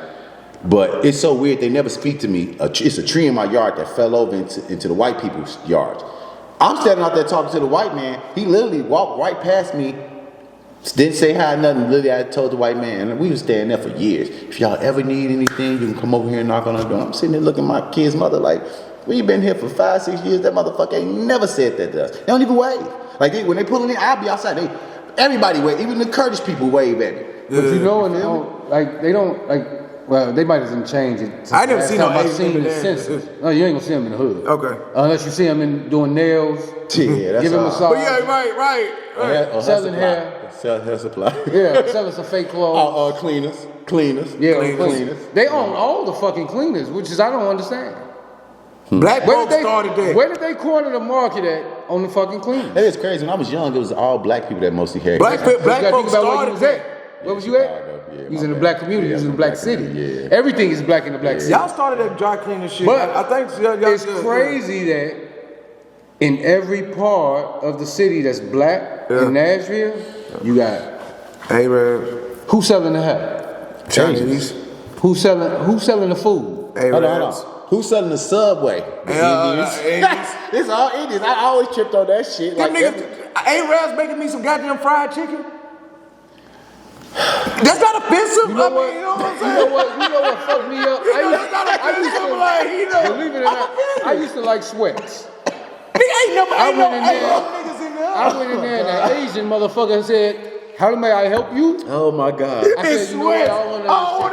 But it's so weird, they never speak to me. It's a tree in my yard that fell over into the white people's yards. I'm standing out there talking to the white man. He literally walked right past me, didn't say hi, nothing. Literally, I told the white man, and we was staying there for years. If y'all ever need anything, you can come over here and knock on our door. I'm sitting there looking at my kid's mother like, we been here for 5-6 years. That motherfucker ain't never said that to us. They don't even wave. Like when they pulling in, I'll be outside. Everybody wave. Even the Kurdish people wave at me. But you know, and they don't well, they might have changed it. I never seen no Asian in the census. No, you ain't gonna see them in the hood. Okay. Unless you see them doing nails. Yeah, that's giving all. massage. But yeah, right. Selling hair. Sell hair supply. Yeah, selling some fake clothes. Cleaners. Yeah, cleaners. They own all the fucking cleaners, which is I don't understand. Black folks started that. Where did they corner the market at on the fucking cleaners? That is crazy. When I was young, it was all black people that mostly had. Black folks started that. Where was you at? Yeah, he was in the black community. He was in the black city. Yeah. Everything is black in the black city. Y'all started that dry cleaning shit. But I think y'all it's crazy that in every part of the city that's black in Nashville, you got who's selling the hair? Chinese. Who's selling the food? Hold on. Who's selling the Subway? Indians. It's all Indians. I always tripped on that shit. Them niggas, Arabs making me some goddamn fried chicken. That's not offensive. You know what? You know what fucked me up? Believe it or not, I used to like sweats. I went in there and the Asian motherfucker said, how may I help you? Oh my God. I said, you know what? I don't want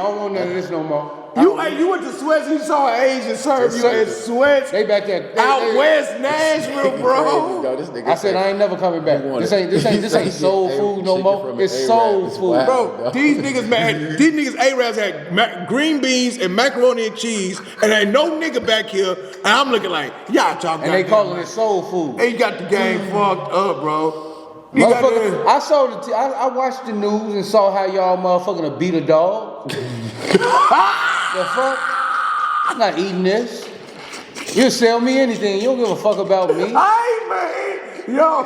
don't want none of this no more. You went to Sweats, you saw an Asian serve you at Sweats. They back there. Out west Nashville, bro. I said I ain't never coming back. This ain't soul food no more. It's soul food. Bro, these niggas Arabs had green beans and macaroni and cheese, and ain't no nigga back here, and I'm looking like, y'all talking. And they calling it soul food. They got the game fucked up, bro. I watched the news and saw how y'all motherfucking beat a dog. The fuck? I'm not eating this. You sell me anything. You don't give a fuck about me. Hey, man. Yo.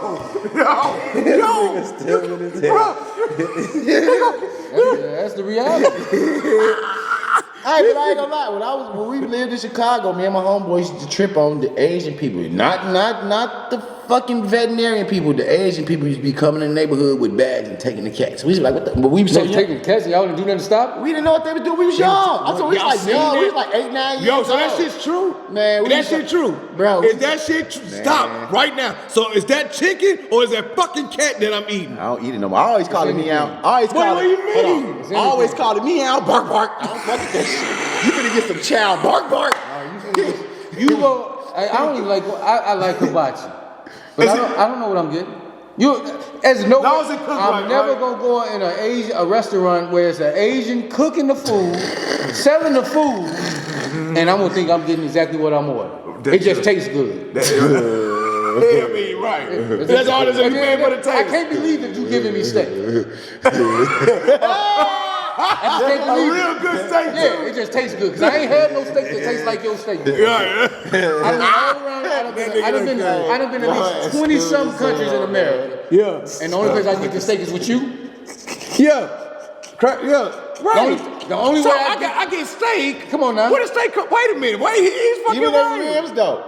That's the reality. Hey, but I ain't gonna lie. When we lived in Chicago, me and my homeboys used to trip on the Asian people, not the fucking veterinarian people. The Asian people used to be coming in the neighborhood with bags and taking the cats. We was like, what the? But we was so taking the cats and y'all didn't do nothing to stop it? We didn't know what they were doing. We was young. I'm talking, we was like young. We was like 8, 9 years Yo, so old. that shit's true? Man, that shit true? Bro. Is that shit true? Stop right now. So is that chicken or is that fucking cat that I'm eating? I don't eat it no more. I always call it meow. What do you mean? I always call it meow, bark, bark. I don't fuck with that shit. You finna get some chow, bark, bark. You go. I don't even like. I like hibachi, but I don't know what I'm getting. I'm never gonna go in a restaurant where it's an Asian cooking the food, selling the food, and I'm gonna think I'm getting exactly what I'm ordering. It just tastes good. Yeah, I mean, right. That's all that's in the man for the taste. I can't believe that you giving me steak. I can't believe a real good steak. Yeah, it just tastes good. Cause I ain't had no steak that tastes like your steak. Yeah. I done been in at least 20-something countries in America. Yeah. And the only place I get the steak is with you. Yeah. Right. The only so way I get steak. Come on now. What is steak? Wait a minute. He's fucking Even right. the ribs though.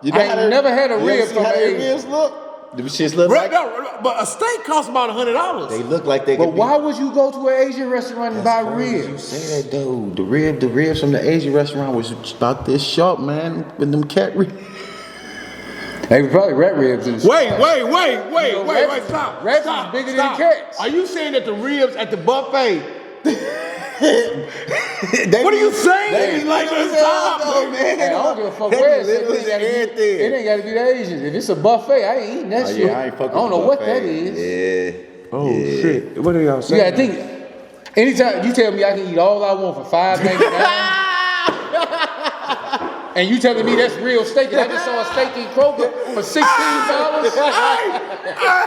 I ain't never had a rib from how Asian. ribs look? Them shits look like. But a steak costs about $100. They look like they. But why would you go to an Asian restaurant and buy ribs? You say that though. The ribs from the Asian restaurant was about this sharp, man. With them cat ribs. They were probably rat ribs. Wait, stop. Rats is bigger than cats. Are you saying that the ribs at the buffet? What are you saying? Stop, man. Hey, I don't give a fuck where it's at. It ain't gotta be the Asians. If it's a buffet, I ain't eating that shit. Yeah, I ain't fucking I don't know what that buffet. is. Yeah. Oh shit. What are y'all saying? Yeah, I think anytime you tell me I can eat all I want for $5.99. And you telling me that's real steak, and I just saw a steak in Kroger for $16.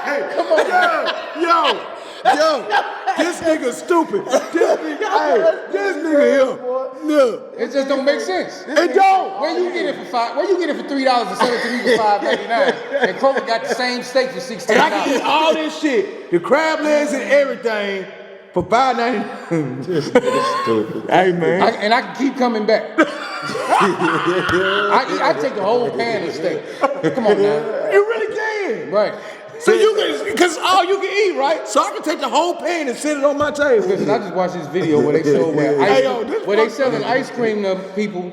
Hey, come on, yo, this nigga stupid. This nigga here. No. It just don't make sense. It don't. Where you get it for $3 and sell it to me for $5.99, and Kroger got the same steak for $16. And I can eat all this shit, the crab legs and everything, for $5.99. Hey man. And I can keep coming back. I take the whole pan of steak. Come on now. You really can. Right. So you can, because all you can eat, right? So I can take the whole pan and sit it on my table. Listen, I just watched this video where they show where they selling ice cream to people,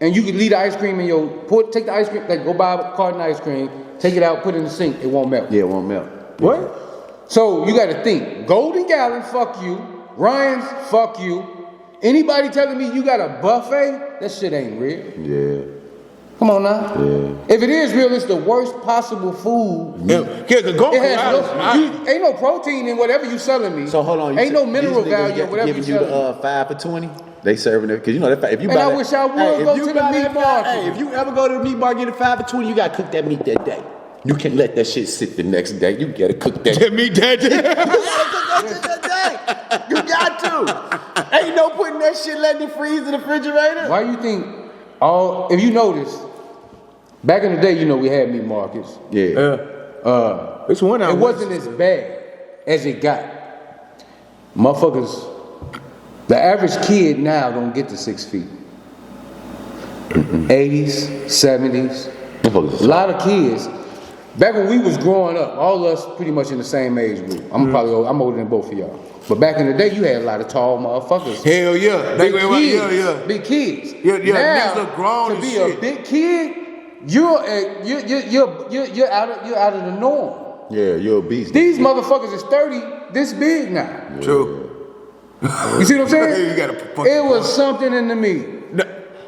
and you can leave the ice cream in your take the ice cream, like go buy a carton of ice cream, take it out, put it in the sink, it won't melt. Yeah, it won't melt. What? So you got to think. Golden Gallon, fuck you. Ryan's, fuck you. Anybody telling me you got a buffet, that shit ain't real. Yeah. Come on now. Yeah. If it is real, it's the worst possible food. Ain't no protein in whatever you selling me. So hold on. Ain't no mineral value in whatever you giving you selling me. 5 for $20. They serving it because you know that if you. And I wish I would go to the meat market. Hey, if you ever go to the meat market, get a 5 for $20, you gotta cook that meat that day. You can't let that shit sit the next day. You gotta cook that meat that day. You gotta cook that shit that day. You got to. Ain't no putting that shit, letting it freeze in the refrigerator. Why you think if you notice, back in the day, you know, we had meat markets. Yeah. It's one out. It wasn't as bad as it got. Motherfuckers, the average kid now don't get to 6 feet. 80s, 70s. A lot of kids. Back when we was growing up, all of us pretty much in the same age group. I'm older than both of y'all. But back in the day, you had a lot of tall motherfuckers. Hell yeah. Big kids. Yeah. Now, Niggas grown to be shit. a big kid, you're out of the norm. Yeah, you're a beast. These motherfuckers is 30, this big now. True. You see what I'm saying? You gotta it was something in the meat.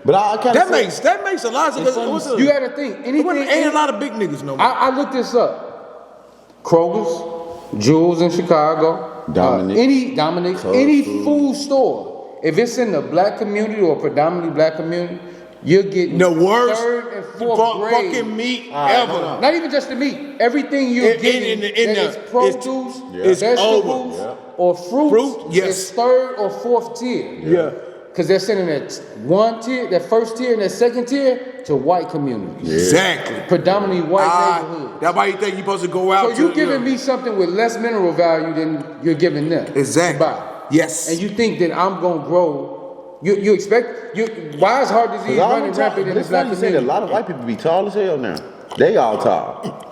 But I kind of that makes a lot of sense. You gotta think. Ain't a lot of big niggas no more. I looked this up. Kroger's, Jewel's in Chicago, Dominic, any food store. If it's in the black community or predominantly black community, you're getting the worst third and fourth grade fucking meat ever. Not even just the meat. Everything you're getting is produce, vegetables, or fruit is third or fourth tier. Yeah. Because they're sending that one tier, that first tier and that second tier to white communities. Yeah. Exactly. Predominantly white neighborhoods. That's why you think you're supposed to go out. So you're giving me something with less mineral value than you're giving them. Exactly. To buy. Yes. And you think that I'm gonna grow. You expect why is heart disease running rampant in this black community? A lot of white people be tall as hell now. They all tall.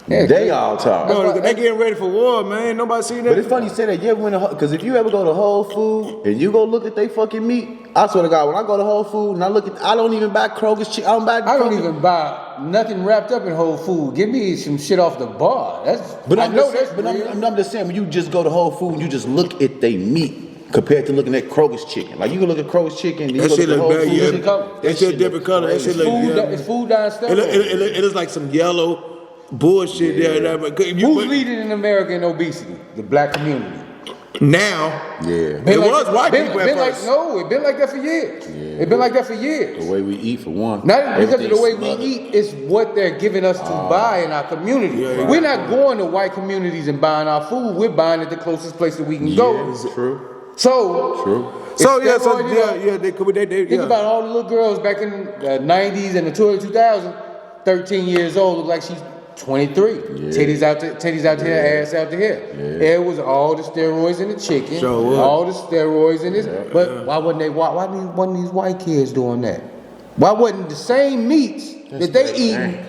They all tall. No, they getting ready for war, man. Nobody seen that. But it's funny you say that. You ever went to, because if you ever go to Whole Foods and you go look at they fucking meat, I swear to God, when I go to Whole Foods and I don't even buy Kroger's chicken. I don't even buy nothing wrapped up in Whole Foods. Give me some shit off the bar. I'm just saying, when you just go to Whole Foods and you just look at they meat compared to looking at Kroger's chicken. Like you can look at Kroger's chicken, and you that shit look bad, yeah. That shit different color. That shit look it's food downstairs. It looks like some yellow bullshit there. Who's leading in America in obesity? The black community. Now, it was white people at first. It been like that for years. Yeah. It been like that for years. The way we eat, for one. Not because of the way we eat, it's what they're giving us to buy in our community. We're not going to white communities and buying our food. We're buying at the closest place that we can go. True. So think about all the little girls back in the 90s and the early 2000s, 13 years old, look like she's 23. Titties out to here, ass out to here. It was all the steroids in the chicken, all the steroids in this. But why wasn't these white kids doing that? Why wasn't the same meats that they eating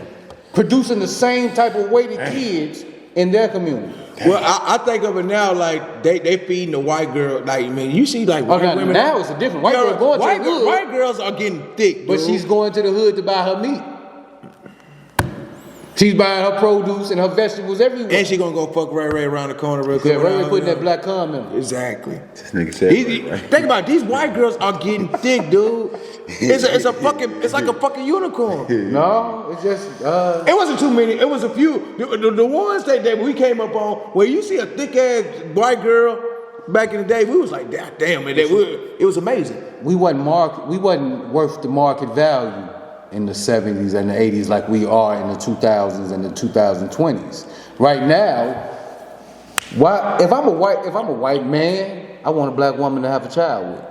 producing the same type of weighted kids in their community? Well, I think of it now like they feeding the white girl. Like, man, you see like white women. Now it's a different white girl going to the hood. White girls are getting thick, but she's going to the hood to buy her meat. She's buying her produce and her vegetables everywhere. And she gonna go fuck Ray around the corner real quick. Yeah, Ray putting that black cum in. Exactly. This nigga said think about it, these white girls are getting thick, dude. It's like a fucking unicorn. No, it's just it wasn't too many. It was a few. The ones that we came up on where you see a thick ass white girl back in the day, we was like, damn, man, it was amazing. We wasn't worth the market value in the 70s and the 80s like we are in the 2000s and the 2020s. Right now, if I'm a white man, I want a black woman to have a child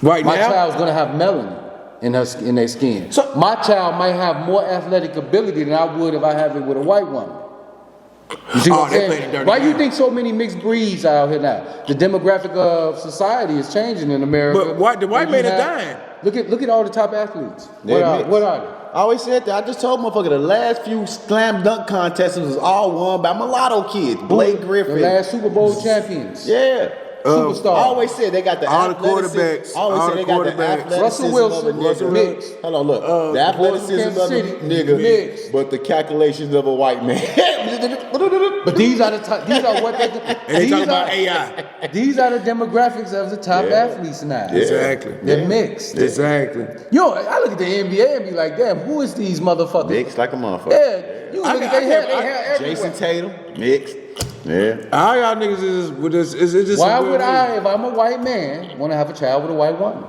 with. My child's gonna have melanin in their skin. So my child might have more athletic ability than I would if I have it with a white woman. You see what I'm saying? Why do you think so many mixed breeds out here now? The demographic of society is changing in America. But the white man is dying. Look at all the top athletes. What are they? I always said that. I just told motherfucker the last few slam dunk contests was all won by mulatto kids. Blake Griffin. The last Super Bowl champions. Yeah. Superstars. I always said they got the all the quarterbacks. I always said they got the athleticism. Russell Wilson, of a nigga. mix. Hold on, look. The athleticism of a nigga, mix. but the calculations of a white man. But these are what they. And they talk about AI. These are the demographics of the top athletes now. Yeah. Exactly. They're mixed. Exactly. Yo, I look at the NBA and be like, damn, who is these motherfuckers? Mixed like a motherfucker. Yeah. You look at their hair everywhere. Jason Tatum, mixed. Yeah. All y'all niggas is just. Why would I, if I'm a white man, want to have a child with a white woman?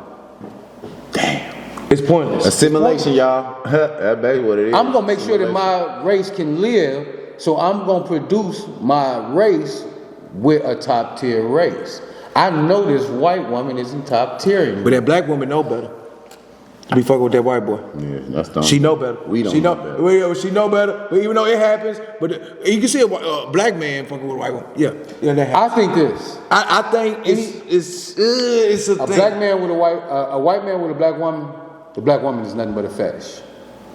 Damn. It's pointless. Assimilation, y'all. That's basically what it is. I'm gonna make sure that my race can live, so I'm gonna produce my race with a top tier race. I know this white woman isn't top tier. But that black woman know better. Be fucking with that white boy. Yeah, that's dumb. She know better. We don't know better. Well, she know better. But even though it happens, but you can see a black man fucking with a white woman. Yeah, that happens. I think this. I think it's a thing. Black man with a white man with a black woman. The black woman is nothing but a fetish.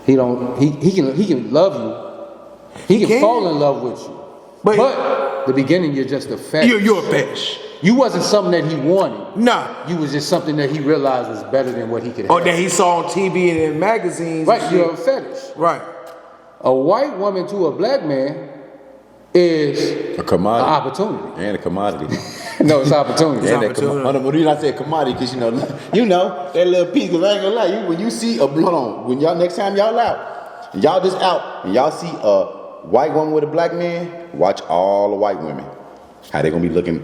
He can love you. He can fall in love with you. But the beginning, you're just a fetish. You're a fetish. You wasn't something that he wanted. Nah. You was just something that he realized was better than what he could have. Or that he saw on TV and in magazines. Right, you're a fetish. Right. A white woman to a black man is a commodity. An opportunity. And a commodity. No, it's opportunity. And the reason I say commodity, because you know that little piece. Because I ain't gonna lie, when you see when y'all next time y'all out, and y'all just out, and y'all see a white woman with a black man, watch all the white women. How they gonna be looking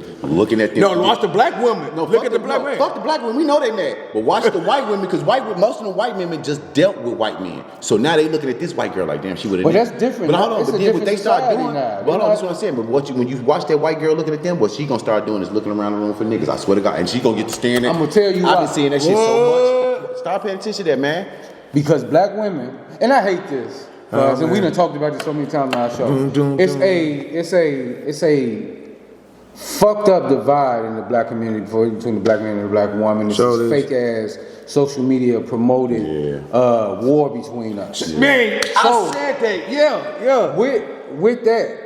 at them? No, watch the black woman. No, look at the black man. Fuck the black women. We know they mad, but watch the white women because most of the white women just dealt with white men. So now they looking at this white girl like, damn, she would have. But that's different. But hold on, it's but then what they start doing? Now. But hold on, that's what I'm saying. But when you watch that white girl looking at them, what she gonna start doing is looking around the room for niggas. I swear to God, and she gonna get to staring at. I'm gonna tell you. I've been seeing that shit so much. Start paying attention to that, man. Because black women, and I hate this, and we done talked about this so many times on our show. It's a fucked up divide in the black community between the black man and the black woman. It's this fake ass social media promoted war between us. Yeah. Man, I said that. Yeah. With that,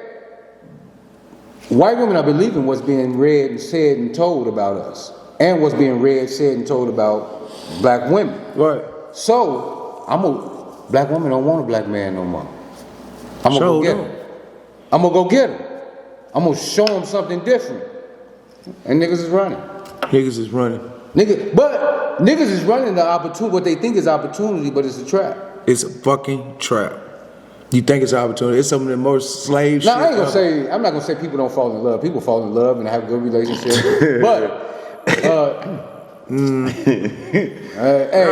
white women are believing what's being read and said and told about us, and what's being read, said, and told about black women. Right. So black women don't want a black man no more. I'm gonna go get him. I'm gonna go get him. I'm gonna show them something different. And niggas is running. But Niggas is running the opportunity, what they think is opportunity, but it's a trap. It's a fucking trap. You think it's an opportunity? It's some of the most slave shit. Now, I'm not gonna say people don't fall in love. People fall in love and have good relationships. But I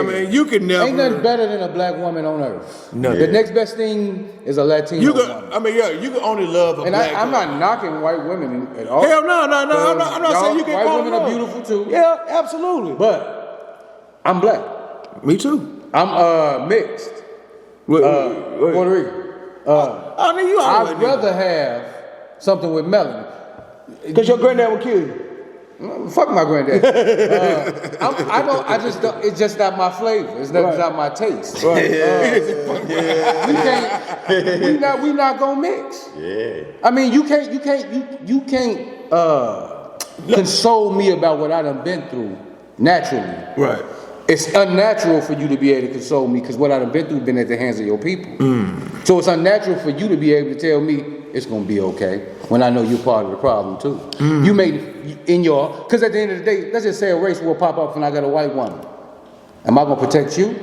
mean, you can never. Ain't nothing better than a black woman on earth. No. The next best thing is a Latino woman. You can only love a black I'm not knocking white women at all. Hell no. I'm not saying you can. White women are beautiful too. Yeah, absolutely. But I'm black. Me too. I'm mixed. Puerto Rican. I'd rather have something with melanin. Because your granddad would kill you. Fuck my granddad. I just don't. It's just not my flavor. It's not my taste. Right. We not gonna mix. Yeah. I mean, you can't console me about what I done been through naturally. Right. It's unnatural for you to be able to console me because what I done been through been at the hands of your people. So it's unnatural for you to be able to tell me it's gonna be okay when I know you're part of the problem too. You because at the end of the day, let's just say a race will pop up and I got a white woman. Am I gonna protect you,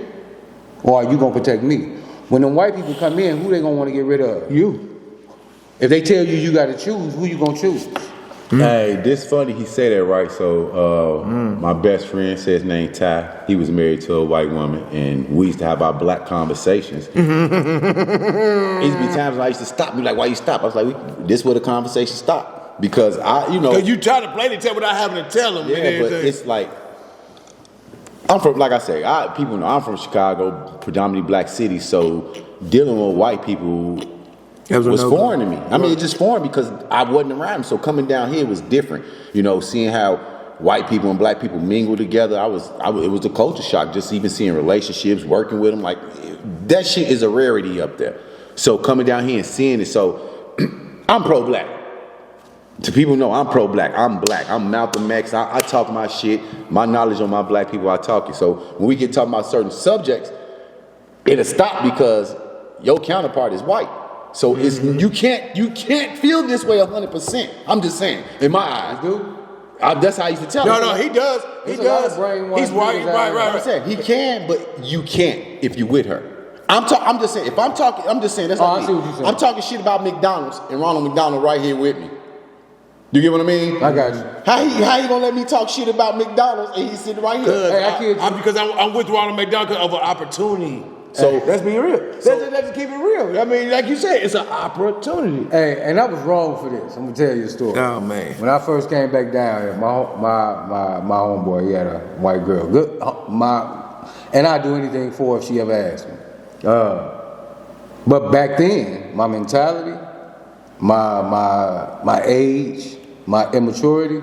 or are you gonna protect me? When the white people come in, who they gonna want to get rid of? You. If they tell you got to choose, who you gonna choose? Hey, this funny he say that, right? So my best friend says his name Ty. He was married to a white woman, and we used to have our black conversations. It used to be times when I used to stop me like, why you stop? I was like, this where the conversation stopped. Because because you try to play the tell without having to tell them. Yeah, but it's like, I'm from, like I say, people know I'm from Chicago, predominantly black city, so dealing with white people was foreign to me. I mean, it's just foreign because I wasn't around them. So coming down here was different. Seeing how white people and black people mingle together, it was a culture shock. Just even seeing relationships, working with them, like that shit is a rarity up there. So coming down here and seeing it, so I'm pro-black. To people know I'm pro-black. I'm black. I'm Malcolm X. I talk my shit. My knowledge on my black people, I talk it. So when we get talking about certain subjects, it'll stop because your counterpart is white. So it's you can't feel this way 100%. I'm just saying, in my eyes, dude. That's how I used to tell him. No, he does. He does. He's white. Right. I'm saying he can, but you can't if you with her. I'm just saying. If I'm talking, I'm just saying. That's I see what you're saying. I'm talking shit about McDonald's and Ronald McDonald right here with me. You get what I mean? I got you. How you gonna let me talk shit about McDonald's and he's sitting right here? Because I'm with Ronald McDonald because of an opportunity. So let's be real. Let's keep it real. I mean, like you said, it's an opportunity. Hey, and I was wrong for this. I'm gonna tell you a story. Oh man. When I first came back down here, my homeboy, he had a white girl. Good, and I'd do anything for her if she ever asked me. But back then, my mentality, my age, my immaturity,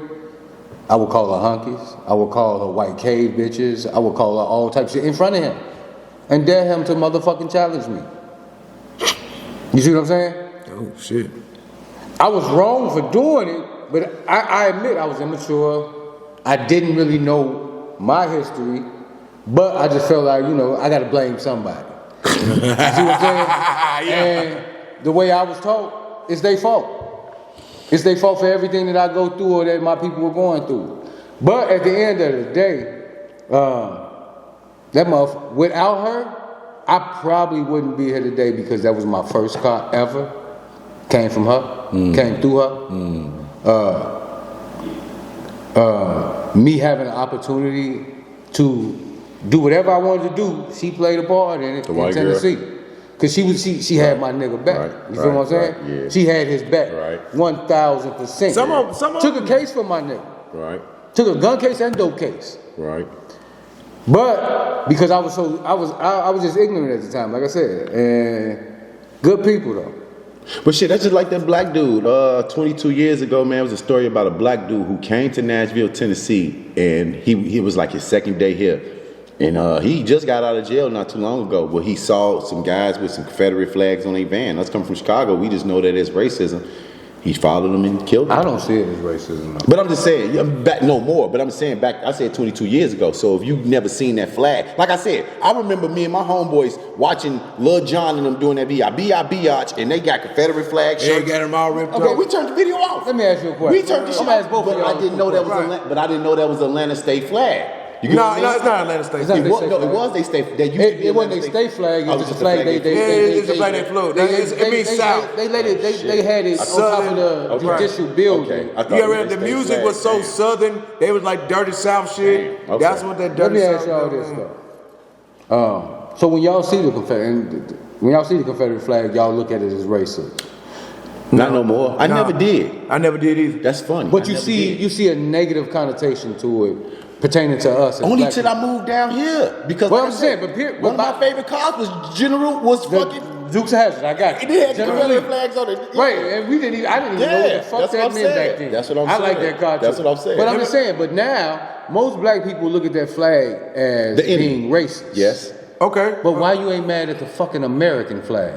I would call her hunkies. I would call her white cave bitches. I would call her all types of shit in front of him. And dare him to motherfucking challenge me. You see what I'm saying? Oh, shit. I was wrong for doing it, but I admit I was immature. I didn't really know my history, but I just felt like, I got to blame somebody. You see what I'm saying? Yeah. And the way I was taught, it's their fault. It's their fault for everything that I go through or that my people were going through. But at the end of the day, that motherfucker, without her, I probably wouldn't be here today because that was my first car ever. Came from her, came through her. Me having an opportunity to do whatever I wanted to do, she played a part in it in Tennessee. Cause she had my nigga back. You feel what I'm saying? Yeah. She had his back. 1000%. Some took a case for my nigga. Right. Took a gun case and dope case. Right. But because I was just ignorant at the time, like I said, and good people though. But shit, that's just like that black dude. 22 years ago, man, it was a story about a black dude who came to Nashville, Tennessee, and he was like his second day here. And he just got out of jail not too long ago, but he saw some guys with some Confederate flags on their van. Us come from Chicago, we just know that it's racism. He followed them and killed them. I don't see it as racism, though. But I'm just saying, back no more. But I'm saying back, I said 22 years ago. So if you've never seen that flag, like I said, I remember me and my homeboys watching Lil Jon and them doing that biatch, and they got Confederate flag shirts. They got them all ripped Okay, up. we turned the video off. Let me ask you a question. We turned the shit off, but I didn't know that was but I didn't know that was Atlanta State flag. You get what I mean? No, it's not Atlanta State. It's not It was they state. That used to be It wasn't Atlanta their state flag. It was just a flag. It's a flag they flew. It means south. They had it on top of the judicial building. Okay. Yeah, the music was so southern. They was like dirty south shit. Okay. That's what that Let dirty me south. ask y'all this though. So when y'all see the Confederate flag, y'all look at it as racist. Not no more. I never did. I never did either. That's funny. But you see a negative connotation to it pertaining to us. Only till I moved down here because Well, like I'm I saying, said, but one of my favorite cars was fucking. Dukes of Hazzard. I got you. It had the General Confederate Lee. flags on it. Right, and I didn't even know what the fuck that's that what I'm meant back saying. then. That's what I'm I like saying. that car too. That's what I'm saying. But I'm just saying, but now, most black people look at that flag as being racist. Yes. Okay. But why you ain't mad at the fucking American flag?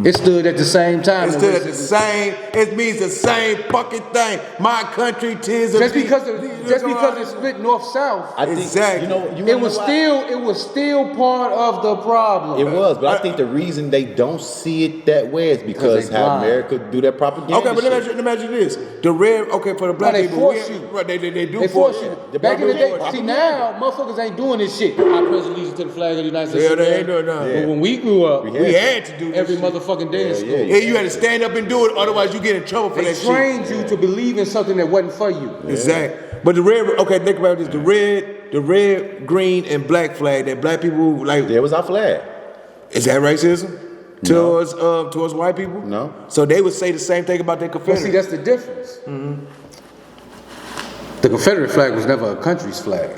It stood at the same time. It stood at the same. It means the same fucking thing. My country, tis of Just because it split north south. I think, Exactly. It was still part of the problem. It was, but I think the reason they don't see it that way is because they how blind. America do that propaganda. Okay, but let me imagine this. The red, for the black they people, force you. Right, they do They force you. The Back in the day, propaganda. see now, motherfuckers ain't doing this shit. I pledge allegiance to the flag of the United States. Yeah, of they America. ain't doing nothing. But when we grew up, We had to do this every shit. motherfucking day in school. Yeah, you had to stand up and do it, otherwise you get in trouble for They that trained you to believe in something that wasn't for you. shit. Exactly. But the red, think about this: the red, green, and black flag that black people like. There was our flag. Is that racism towards white people? No. So they would say the same thing about their But see, Confederates. that's the difference. The Confederate flag was never a country's flag.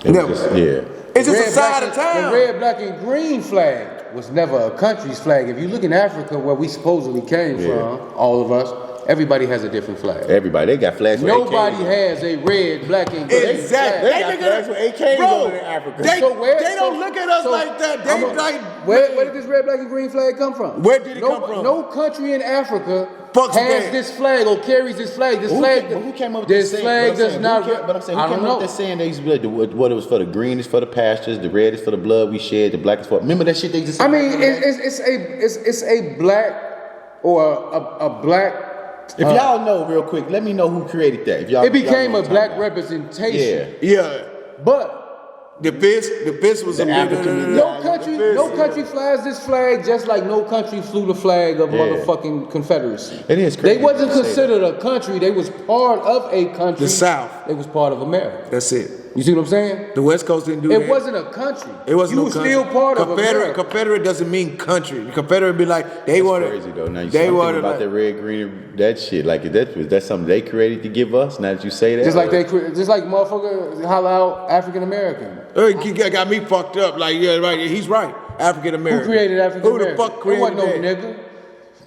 Never. Yeah. It's just a Red, side black, of town. The red, black, and green flag was never a country's flag. If you look in Africa, where we supposedly came from, all of us, everybody has a different flag. Everybody, they got flags. Nobody has a red, black, and green Exactly. flag. They got flags with AKs Bro, over in Africa. They So where- don't so- look at us so like that. They like. Where did this red, black, and green flag come from? Where did it come from? No country in Africa Fucks has that. this flag or carries this flag. This flag, Who came up with this saying? flag But I'm does saying, not. But I'm saying, I who don't came up know. with that saying? They used to be like, what it was for the green is for the pastures, the red is for the blood we shed, the black is for. Remember that shit they just. I mean, it's a black or a black. If y'all know real quick, let me know who created that. If y'all, It became y'all a know black what I'm talking representation. Yeah. But The fist was The a African- no country flies this flag just like no country flew the flag of Yeah. motherfucking Confederacy. It is They crazy wasn't to say considered a country. They was part of a country. The South. They was part of America. That's it. You see what I'm saying? The West Coast didn't do that. It wasn't a country. It wasn't You no was country. still part of Confederate. America. Confederate doesn't mean country. Confederate be like they That's wanted. crazy though. Now you they thinking wanted about like, that red, green, that shit. Like that's something they created to give us. Now that you say that, Just like motherfucker holla out African American. He got me fucked up. Like yeah, right. He's right. African Who American. created African American? Who the fuck created It wasn't no that? nigga.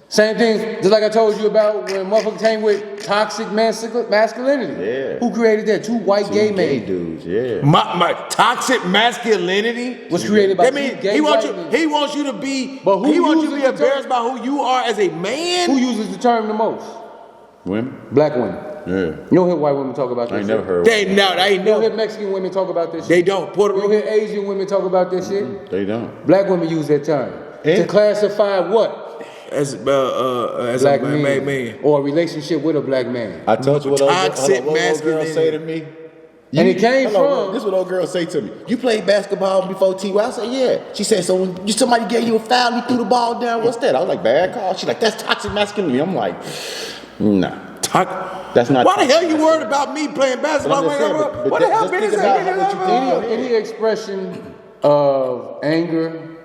Same thing, just like I told you about when motherfucker came with toxic masculinity. Yeah. Who created that? Two white gay men. dudes. Yeah. My toxic masculinity Was created by That two means gay he wants white you. men. He wants you to be. But who he wants you to uses be the term? embarrassed by who you are as a man. Who uses the term the most? Women. Black women. Yeah. You don't hear white women talk about this I ain't shit. never heard. They not. I ain't You don't know. hear Mexican women talk about this shit. They don't. Puerto You don't Rican. hear Asian women talk about this shit. They don't. Black women use that term. To And- classify what? as black a man. or a relationship with a black man. I told you what Toxic old girl say to me. And it came from. This is what old girl say to me. You played basketball before T.Y.? I said, yeah. She said, so when somebody gave you a foul, you threw the ball down, what's that? I was like, bad call. She's like, that's toxic masculinity. I'm like, nah. That's not. Why the hell you worried about me playing basketball? What the hell business that Any expression of anger,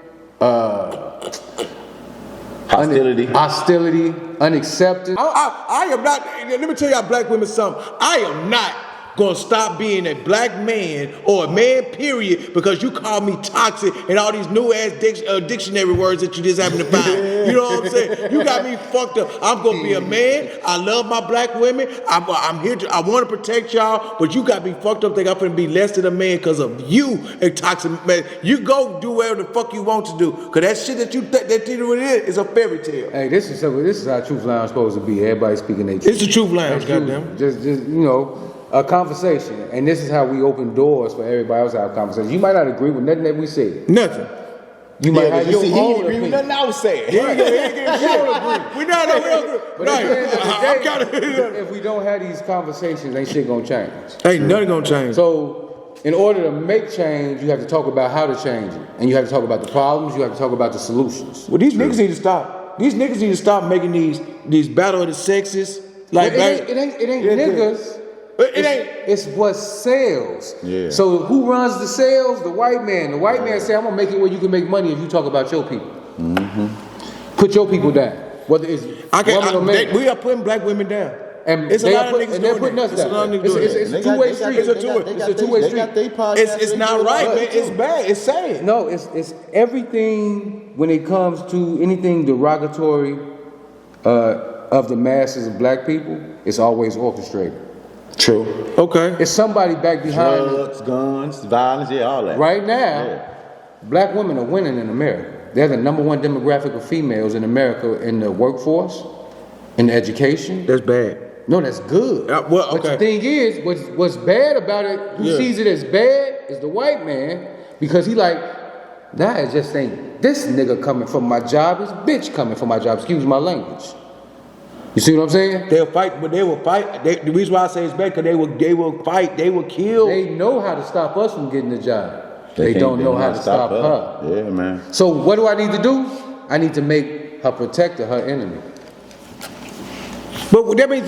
hostility, unacceptance. I am not. Let me tell y'all, black women, something. I am not gonna stop being a black man or a man, period, because you call me toxic and all these new ass dictionary words that you just happen to find. You know what I'm saying? You got me fucked up. I'm gonna be a man. I love my black women. I'm here to. I want to protect y'all, but you got me fucked up. Think I'm gonna be less than a man because of you, a toxic man. You go do whatever the fuck you want to do, cause that shit that you is a fairy tale. Hey, this is how Truth Lounge supposed to be. Everybody speaking their truth. It's the Truth Lounge, goddamn. Just a conversation, and this is how we open doors for everybody else to have conversations. You might not agree with nothing that we said. Nothing. You might have your own agree with nothing I was saying. We don't agree. But at the end of the day, if we don't have these conversations, ain't shit gonna change. Ain't nothing gonna change. So, in order to make change, you have to talk about how to change it, and you have to talk about the problems. You have to talk about the solutions. Well, these niggas need to stop. These niggas need to stop making these battle of the sexes. Like it ain't niggas. It's what sells. Yeah. So who runs the sales? The white man. The white man say, I'm gonna make it where you can make money if you talk about your people. Mm-hmm. Put your people down. Whether it's woman or man. We are putting black women down. And it's a lot of niggas they're putting us down. It's a two-way street. It's a two-way street. It's not right, man. It's bad. It's sad. No, it's everything when it comes to anything derogatory of the masses of black people. It's always orchestrated. True. Okay. It's somebody back behind drugs, guns, violence, all that. Right now, black women are winning in America. They're the number one demographic of females in America in the workforce, in education. That's bad. No, that's good. But the thing is, what's bad about it, who sees it as bad is the white man, because he like, nah, it just ain't this nigga coming from my job, it's bitch coming from my job, excuse my language. You see what I'm saying? They'll fight, but they will fight. The reason why I say it's bad, because they will fight, they will kill. They know how to stop us from getting the job. They don't know how to stop her. Yeah, man. So what do I need to do? I need to make her protector her enemy. But that means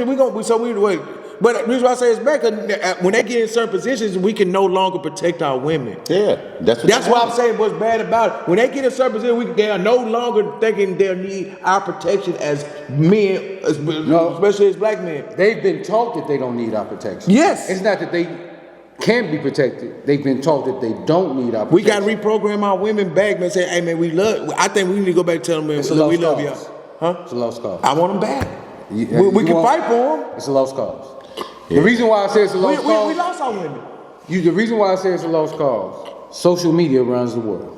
But the reason why I say it's bad, because when they get in certain positions, we can no longer protect our women. Yeah, that's why I'm saying what's bad about it. When they get in certain positions, they are no longer thinking they'll need our protection as men, especially as black men. They've been taught that they don't need our protection. Yes. It's not that they can't be protected. They've been taught that they don't need our protection. We got to reprogram our women back, man. Say, hey, man, I think we need to go back and tell them, man, we love y'all. Huh? It's a lost cause. I want them back. We can fight for them. It's a lost cause. Yeah. The reason why I say it's a lost cause. We lost our women. The reason why I say it's a lost cause. Social media runs the world.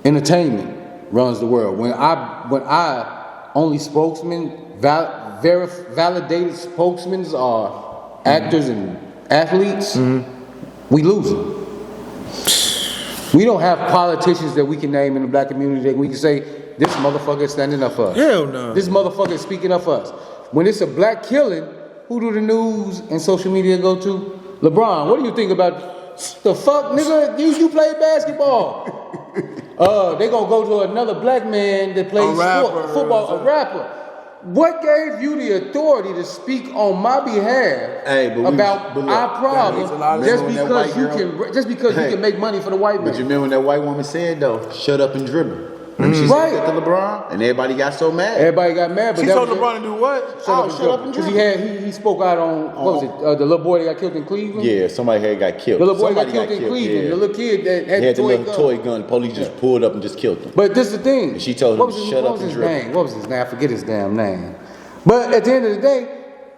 Entertainment runs the world. When I only spokesmen, validated spokesmen are actors and athletes, we losing. We don't have politicians that we can name in the black community that we can say, this motherfucker is standing up for us. Hell no. This motherfucker is speaking up for us. When it's a black killing, who do the news and social media go to? LeBron, what do you think about the fuck, nigga? You play basketball. They gonna go to another black man that plays football, a rapper. What gave you the authority to speak on my behalf about our problem just because you can make money for the white man? But you remember when that white woman said though, shut up and dribble. She said that to LeBron, and everybody got so mad. Everybody got mad, but she told LeBron to do what? Shut up and dribble. Because he spoke out on what was it? The little boy that got killed in Cleveland. Yeah, somebody had got killed. The little boy got killed in Cleveland. Yeah. The little kid that had the little toy gun. Police just pulled up and just killed him. But this is the thing. And she told him to shut up and dribble. What was his name? I forget his damn name. But at the end of the day,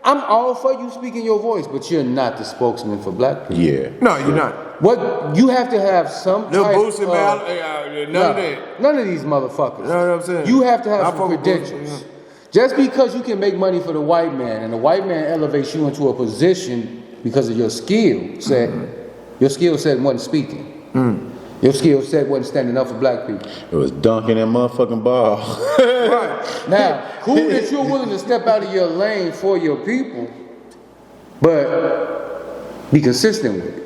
I'm all for you speaking your voice, but you're not the spokesman for black people. Yeah. No, you're not. What you have to have some type of none of these motherfuckers. You know what I'm saying? You have to have some credentials. Just because you can make money for the white man and the white man elevates you into a position because of your skill set, your skill set wasn't speaking. Your skill set wasn't standing up for black people. It was dunking that motherfucking ball. Right. Now, cool that you're willing to step out of your lane for your people, but be consistent with it.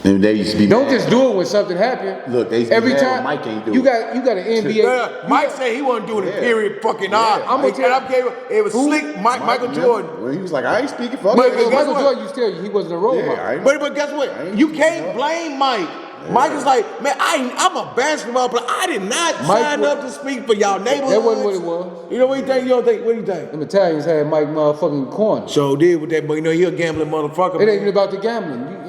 And they used to be Don't mad. just do it when something happened. Look, they used to every be mad time when Mike ain't do you it. got an NBA. Mike said he wasn't doing it. Period. Fucking on. I'm gonna tell you, it was slick. Michael Jordan. When he was like, I ain't speaking for But him. Michael Jordan used to tell you he wasn't a role model. But guess what? You can't blame Mike. Mike is like, man, I'm a basketball player. I did not sign up to speak for y'all neighborhoods. That wasn't what it was. You know what you think? You don't think? What do you think? Them Italians had Mike motherfucking corner. So did with that, but you know he a gambling motherfucker. It ain't even about the gambling.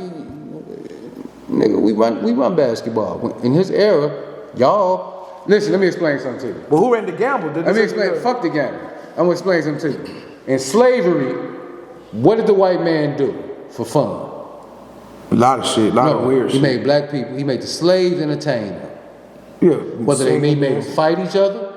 Nigga, we run basketball. In his era, y'all, listen, let me explain something to you. But who ran the gamble? Let me explain, fuck the gambling. I'm gonna explain something to you. In slavery, what did the white man do for fun? A lot of shit, a lot of weird shit. He made black people, he made the slaves entertain them. Yeah. Whether he made them fight each other,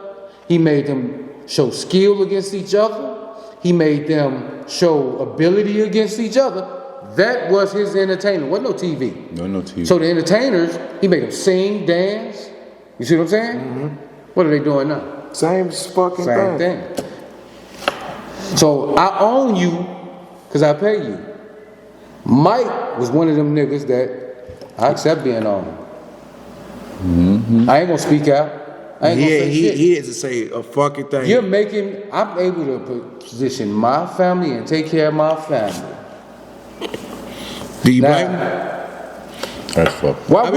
he made them show skill against each other, he made them show ability against each other. That was his entertainment. Wasn't no TV. No TV. So the entertainers, he made them sing, dance. You see what I'm saying? Mm-hmm. What are they doing now? Same fucking thing. So I own you because I pay you. Mike was one of them niggas that I accept being on. Mm-hmm. I ain't gonna speak out. I ain't gonna say shit. He has to say a fucking thing. I'm able to position my family and take care of my family. Do you blame him? That's fucked. Why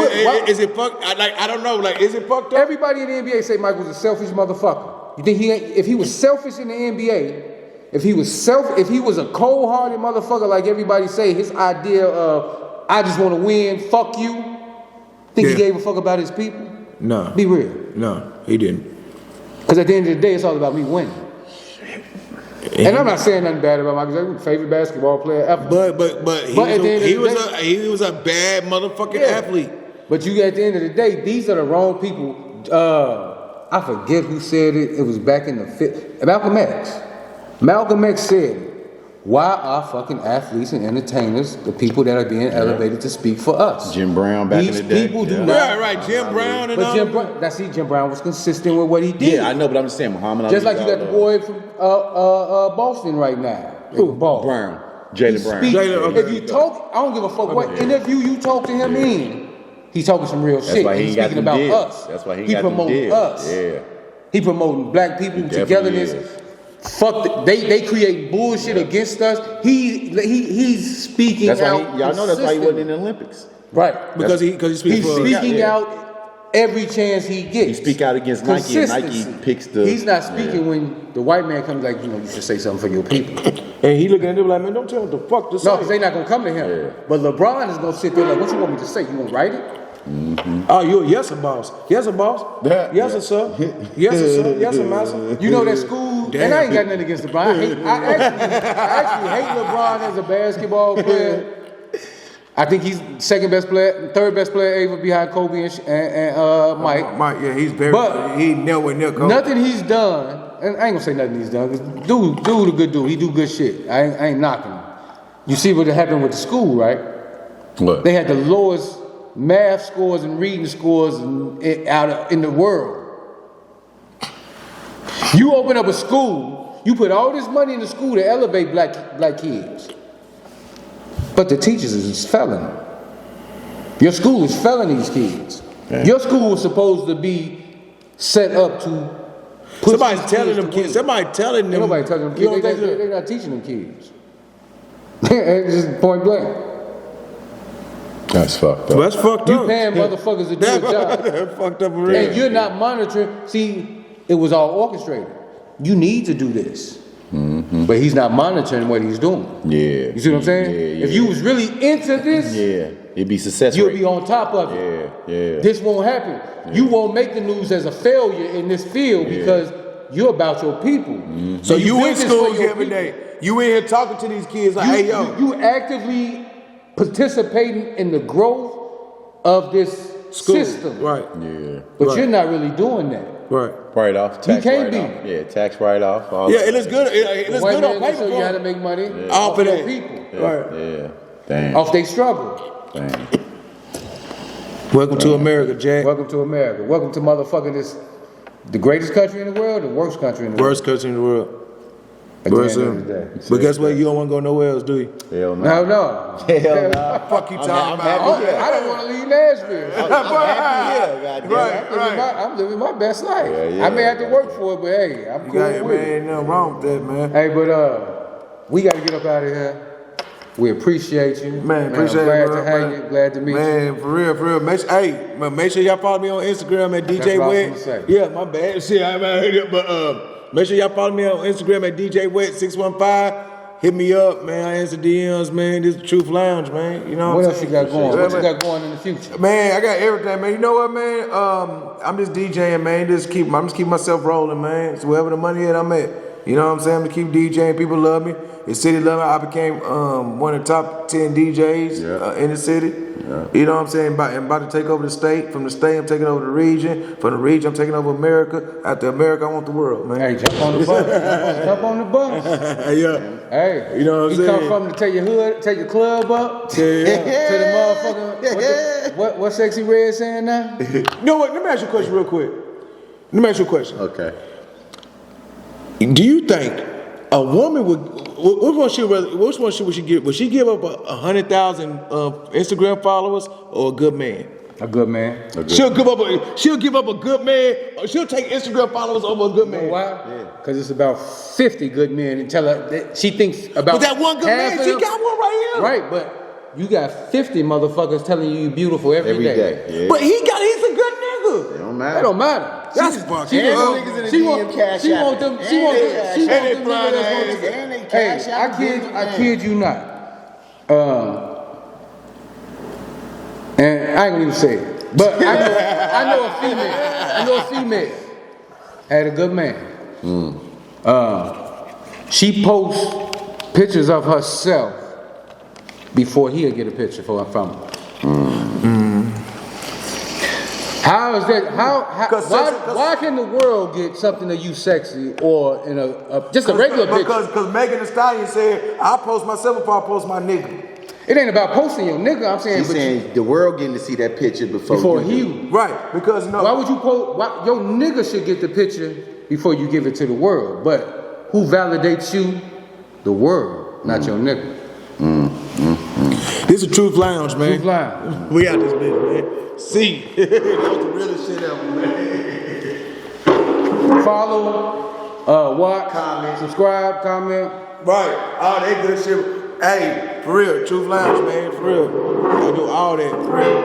is it fucked? I don't know. Like, is it fucked up? Everybody in the NBA say Mike was a selfish motherfucker. You think if he was selfish in the NBA, if he was a cold-hearted motherfucker like everybody say, his idea of I just want to win, fuck you. Think he gave a fuck about his people? No. Be real. No, he didn't. Because at the end of the day, it's all about me winning. And I'm not saying nothing bad about Michael Jordan, favorite basketball player ever. But he was a bad motherfucking athlete. But you at the end of the day, these are the wrong people. I forget who said it. It was back in the 50s. Malcolm X. Malcolm X said, why are fucking athletes and entertainers the people that are being elevated to speak for us? Jim Brown back in the day. These people do not. Right. Jim Brown and but Jim Brown was consistent with what he did. Yeah, I know, but I'm just saying, Muhammad Ali. Just like you got the boy from Boston right now. Who? Brown. Jalen Brown. If you talk, I don't give a fuck what interview you talk to him in. He's talking some real shit. He's speaking about us. That's why he promoting us. Yeah. He promoting black people togetherness. Fuck, they create bullshit against us. He's speaking out. Y'all know that's why he wasn't in the Olympics. Right. Because he's speaking out every chance he gets. He speak out against Nike and Nike picks the... He's not speaking when the white man comes like, you should say something for your people. And he looking at them like, man, don't tell him what the fuck to say. No, because they're not going to come to him. Yeah. But LeBron is going to sit there like, what you want me to say? You want to write it? Mm-hmm. Oh, you're yes, a boss. Yes, a boss. Yes, sir. Yes, sir. Yes, a master. You know that school, and I ain't got nothing against LeBron. I actually hate LeBron as a basketball player. I think he's third best player ever behind Kobe and Mike. Mike, yeah, he's very. But he nowhere near Kobe. Nothing he's done, and I ain't gonna say nothing he's done. 'Cause dude, a good dude. He do good shit. I ain't knocking him. You see what happened with the school, right? What? They had the lowest math scores and reading scores in the world. You open up a school, you put all this money in the school to elevate black kids, but the teachers is failing them. Your school is failing these kids. Yeah. Your school was supposed to be set up to push somebody's telling them kids. Somebody telling them. Nobody telling them kids. They're not teaching them kids. It's just point blank. That's fucked up. That's fucked up. You paying motherfuckers to do a job. That's fucked up. And you're not monitoring. See, it was all orchestrated. You need to do this. Mm-hmm. But he's not monitoring what he's doing. Yeah. You see what I'm saying? Yeah. If you was really into this, it'd be successful. You'll be on top of it. Yeah. This won't happen. Yeah. You won't make the news as a failure in this field because you're about your people. Mm-hmm. So you in school every day. You in here talking to these kids like, hey, yo. You actively participating in the growth of this system. Right. Yeah. But you're not really doing that. Right. Write off, tax write off. Yeah, tax write off. It looks good. It looks good on paper. Show you how to make money off of that. People. Yeah. Right. Yeah. Damn. Off they struggle. Damn. Welcome to America, Jack. Welcome to America. Welcome to motherfucking the greatest country in the world, the worst country in the world. Worst country in the world. At the end of the day. But guess what? You don't want to go nowhere else, do you? Hell no. No. Hell no. Fuck you talking about? I don't want to leave Nashville. I'm living my best life. I may have to work for it, but hey, I'm cool with it. Ain't nothing wrong with that, man. Hey, but we got to get up out of here. We appreciate you. Man, appreciate glad it, to hang you. Glad to meet you. Man, for real. Make sure y'all follow me on Instagram at DJ Wet. Yeah, my bad. Shit, I'm out here, but make sure y'all follow me on Instagram at DJ Wet 615. Hit me up, man. I answer DMs, man. This is the Truth Lounge, man. You know what what else you got going? What you got going in the future? Man, I got everything, man. You know what, man? I'm just DJing, man. I'm just keep myself rolling, man. So wherever the money is, I'm at. You know what I'm saying? I'm just keep DJing. People love me. The city love me. I became one of the top 10 DJs in the city. Yeah. You know what I'm saying? I'm about to take over the state. From the state, I'm taking over the region. From the region, I'm taking over America. After America, I want the world, man. Hey, jump on the bus. Jump on the bus. Yeah. Hey, you know what I'm saying? You come from to take your hood, take your club up to the motherfucking what Sexy Red saying now? You know what? Let me ask you a question real quick. Okay. Do you think a woman would? Which one should she give? Would she give up 100,000 Instagram followers or a good man? A good man. She'll give up a good man. Or she'll take Instagram followers over a good man. You know why? Because it's about 50 good men and tell her that she thinks about. But that one good man, she got one right here. Right, but you got 50 motherfuckers telling you you're beautiful every day. Yeah. But he's a good nigga. It don't matter. That don't matter. That's fucking. Niggas in the DM cash She want them. She want them niggas. Hey, I kid you not. And I ain't gonna even say it, but I know a female had a good man. She posts pictures of herself before he'll get a picture from her. How is that? Why can the world get something of you sexy or in just a regular picture? Because Megan Thee Stallion said, "I'll post myself before I post my nigga." It ain't about posting your nigga. I'm saying, She's saying the world getting to see that picture before you. Right? Because no. Why would you post? Your nigga should get the picture before you give it to the world. But who validates you? The world, not your nigga. This is Truth Lounge, man. Truth Lounge. We out this bitch, man. See, that was the realest shit ever, man. Follow, watch, comment, subscribe, comment. Right, all that good shit. Hey, for real, Truth Lounge, man, for real. I do all that, for real.